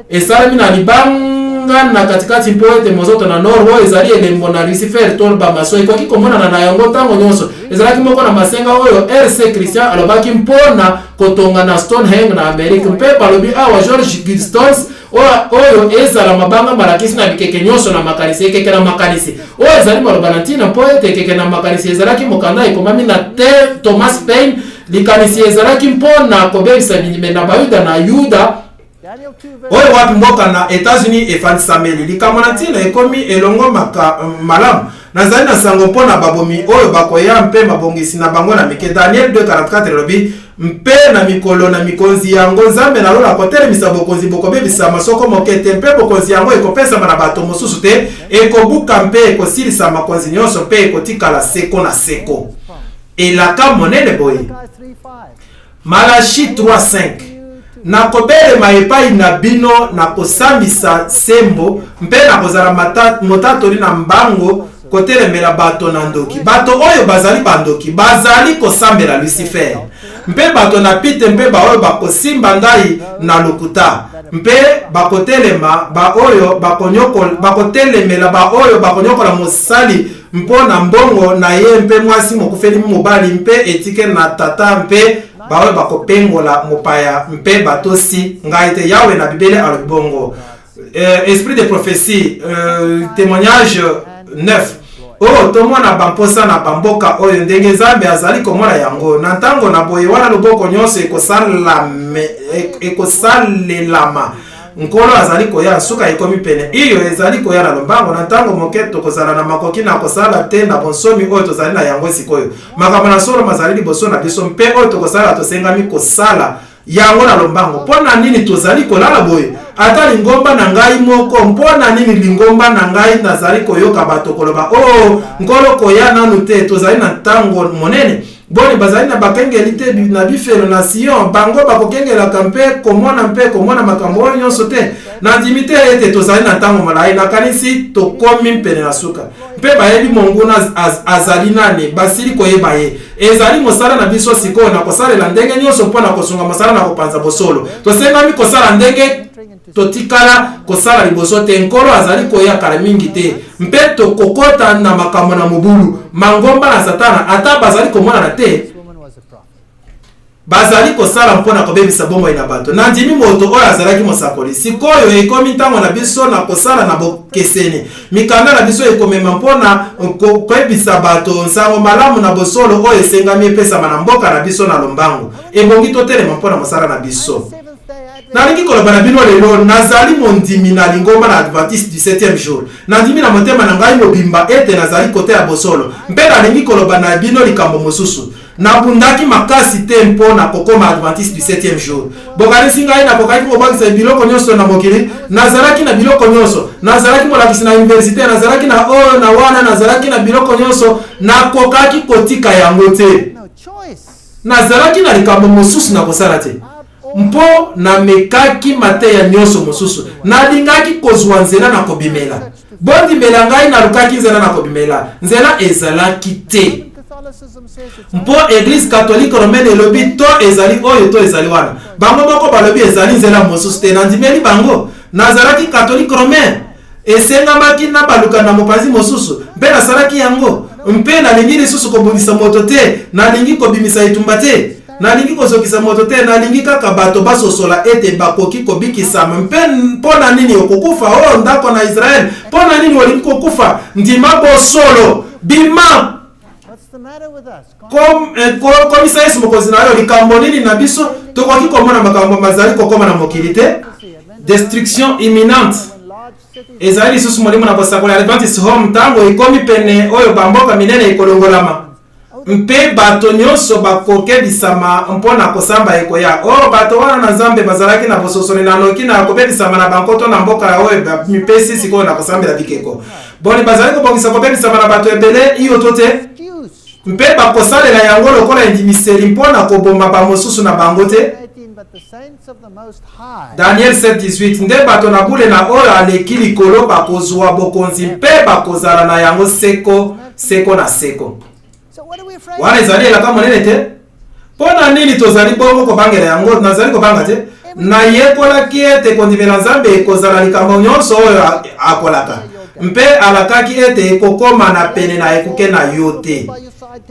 esalami na libanga na katikati mpo ete mozoto na nord oyo ezali elembo na Lucifer tolba maso ekoki komonana na yango ntango nyonso ezalaki moko na masenga oyo RC Christian alobaki mpona kotonga na Stonehenge na Amerika mpe balobi awa George Gitstons oyo ezala mabanga malakisi na bikeke nyonso na makanisi ekeke na makanisi oyo ezali maloba na ntina mpo ete ekeke na makanisi ezalaki mokanda ekomami na Thomas Paine likanisi ezalaki mpona kobebisa bilime na bayuda na yuda oyo wapi mboka na États-Unis efandisameli likambo na ntina ekomi elongo malamu nazali na sango mpona babomi oyo bakoya mpe mabongisi na bango na mike. Daniel 2:44 elobi mpe na mikolo na mikonzi yango Nzambe nalola kotelemisa bokonzi bokobebisama soko moke te mpe bokonzi yango ekopesama na bato mosusu te ekobuka mpe ekosilisa makonzi nyonso mpe ekotikala seko na seko. Elaka monene boye Malachi 3:5 nakobelema epai na bino na kosambisa sembo mpe na kozala motatoli na mbango kotelemela bato na ndoki. Bato oyo bazali bandoki bazali kosambela Lucifer mpe bato na pite mpe baoyo bakosimba ngai na lokuta mpe bakotelema baoyo bakotelemela baoyo bakonyokola mosali mpona mbongo na ye mpe mwasi mokufeli mobali mpe etike na tata mpe baoyo bakopengola mopaya mpe batosi ngai te. Yawe na Bibele alobi bongo. Esprit de prophétie témoignage 9 oh tomona bamposa na bamboka oyo ndenge Nzambe azali komona yango na ntango na boye wana loboko nyonso ekosalelama nkolo azali koya suka ekomi pene iyo ezali koya na lombango na ntango moke tokozala na makoki na kosala te na bonsomi oyo tozali na yango sikoyo makambo na solo mazali liboso na biso mpe oyo tokosala tosengami kosala yango na lombango. Mpona nini tozali kolala boye ata lingomba na ngai moko mpona nini lingomba na ngai nazali koyoka bato koloba oh nkolo koya nanu te tozali na ntango monene boni bazali na bakengeli te na bifelo na Sion bango bakokengelaka mpe komona makambo oyo nyonso te na ndimi te ete tozali na ntango molai nakanisi tokomi mpene na suka mpe bayebi monguna azali nani basili koyeba ye ezali mosala na biso sikoyo na kosalela ndenge nyonso mpona kosunga mosala na kopanza bosolo tosengami kosala ndenge totikala kosala liboso te nkolo azali koyakala mingi te mpe tokokota na makambo na mobulu mangomba na satana ata bazali komonana te bazali kosala mpona kobebisa bomoi na bato na ndimi moto oyo azalaki mosakoli sikoyo ekomi ntango na biso na kosala na bokeseni mikanda na biso ekomema mpona koyebisa bato nsango malamu na bosolo oyo esengami epesama na mboka na biso na lombango ebongi totelema mpona mosala na biso. Nalingi koloba na bino lelo nazali mondimi na lingomba na Adventiste du 7e jour nandimi na motema na ngai mobimba ete nazali kote ya bosolo mpe nalingi koloba na bino likambo mosusu nabundaki makasi te mpona kokoma Adventiste du 7e jour bokanisi ngai nakokaki kobakisa biloko nyonso na mokili nazalaki na biloko nyonso nazalaki molakisi na université nazalaki na oyo na wana nazalaki na biloko nyonso nakokaki kotika yango te nazalaki na likambo mosusu na kosala te mpo na mekaki mateya nyonso mosusu nalingaki kozwa nzela na kobimela bondimela ngai nalukaki nzela na kobimela nzela ezalaki te mpo Église catholique romaine elobi to ezali oyo to ezali wana bango moko balobi ezali nzela mosusu te nandimeli bango nazalaki catholique romaine esengamaki na baluka na mopanzi mosusu mpe nasalaki yango mpe nalingi lisusu kobundisa moto te nalingi kobimisa etumba te nalingi kozokisa moto te nalingi kaka bato basosola ete bakoki kobikisama mpe mpona nini okokufa oyo ndako na Israel mpona nini olingi kokufa ndima bosolo bima komisa Yesu mokonzi na yo likambo nini na biso tokoki komona makambo mazali kokoma na mokili te destruction imminente ezali lisusu molimo na bosakola Adventist home ntango ekomi pene oyo bamboka minene ekolongolama mpe bato nyonso bakokebisama mpona kosamba ekoya o bato wana na Nzambe bazalaki na bososoli na noki na kobebisama na bankoto na mboka oyo mipesi sikoyo na kosambela bikeko boni bazali kobongisa kobebisama na bato ebele iyo to te mpe bakosalela yango lokola indimiseli mpona koboma bamosusu na bango te. Daniel 7:18 nde bato na bule na oyo aleki likolo bakozwa bokonzi mpe bakozala na yango seko na seko. Wana ezali elaka monene te mpona nini tozali bongo kobangela yango nazali kobanga te nayekolaki ete kondimela Nzambe ekozala likambo nyonso oyo akolaka mpe alakaki ete ekokoma na pene na ekuke na yo te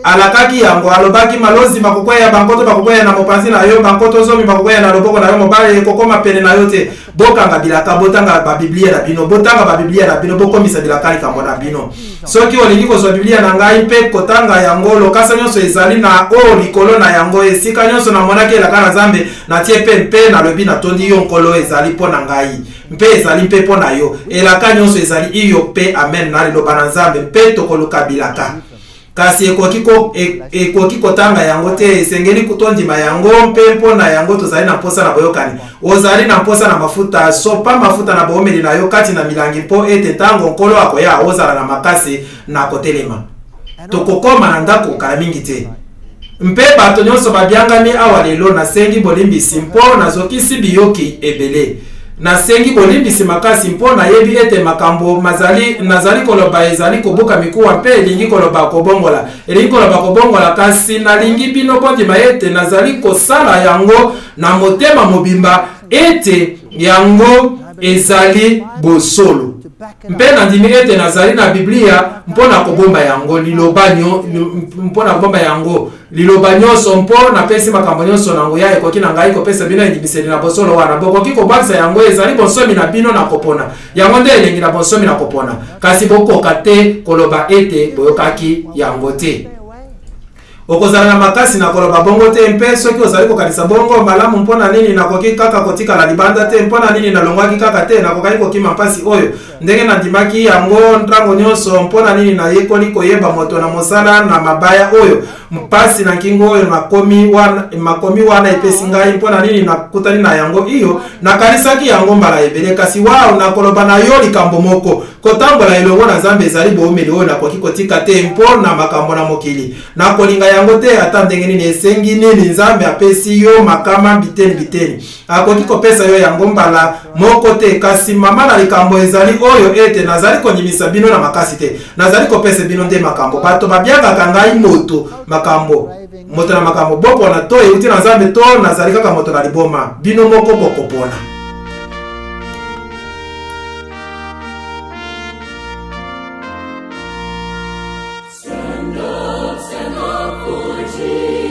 alakaki yango alobaki malozi bakokweya bankoto bakokweya na mopanzi na yo bankoto zomi bakokweya na loboko na yo mobali kokoma pene na yo te bokanga bilaka botanga babiblia na bino botanga babiblia na bino bokomisa bilaka likambo na bino soki olingi kozwa biblia na ngai mpe kotanga yango lokasa nyonso ezali na o likolo na yango esika nyonso namonaki elaka na Nzambe natie mpe nalobi natondi yo nkolo ezali mpo na ngai mpe ezali mpe mpo na yo elaka nyonso ezali iyo mpe amen na liloba na Nzambe mpe tokoluka bilaka kasi ekoki kotanga yango te esengeli kutondima yango mpe mpo na yango tozali na mposa na boyokani ozali na mposa na mafuta sopa mafuta na boomeli na yo kati na milangi mpo ete ntango nkolo akoya ozala na makasi na kotelema tokokoma na ndako kala mingi te mpe bato nyonso babiangami awa lelo nasengi bolimbisi mpo nazokisi biyoki ebele nasengi bolimbisi makasi mpo nayebi ete makambo nazali koloba ezali kobuka mikuwa mpe elingi koloba kobongola kasi nalingi bino bondima ete nazali kosala yango na motema mobimba ete yango ezali bosolo mpe nandimi ete nazali na Biblia mpona kobomba yango liloba nyonso mpo napesi makambo nyonso nango ya ekoki na ngai kopesa bino endimiseli na bosolo wana bokoki kobakisa yango ezali bonsomi na bino na kopona yango nde elengi na bonsomi na kopona kasi bokoka te koloba ete boyokaki yango te okozala na makasi na koloba bongo te mpe soki ozali kokanisa bongo malamu mpona nini nakoki kaka kotikala libanda te mpona nini nalongwaki kaka te nakokaki kokima mpasi oyo ndenge nandimaki yango ntango nyonso mpona nini nayekoli koyeba moto na mosala na mabaya oyo mpasi na nkingo oyo makomi wana epesi ngai mpona nini nakutani na yango iyo nakanisaki yango mbala ebele kasi wao nakoloba na yo likambo moko kotambola elongo na Nzambe ezali boomeli oyo nakoki kotika te mpo na makambo na mokili nakolinga yango te ata ndenge nini esengi nini Nzambe apesi yo makama biteni akoki kopesa yo yango mbala moko te kasi mama na likambo ezali oyo ete nazali kondimisa bino na makasi te nazali kopesa bino nde makambo bato babiangaka ngai moto na makambo bopona to euti na Nzambe to nazali kaka moto na liboma bino moko bokopona.
Stand up for Jesus.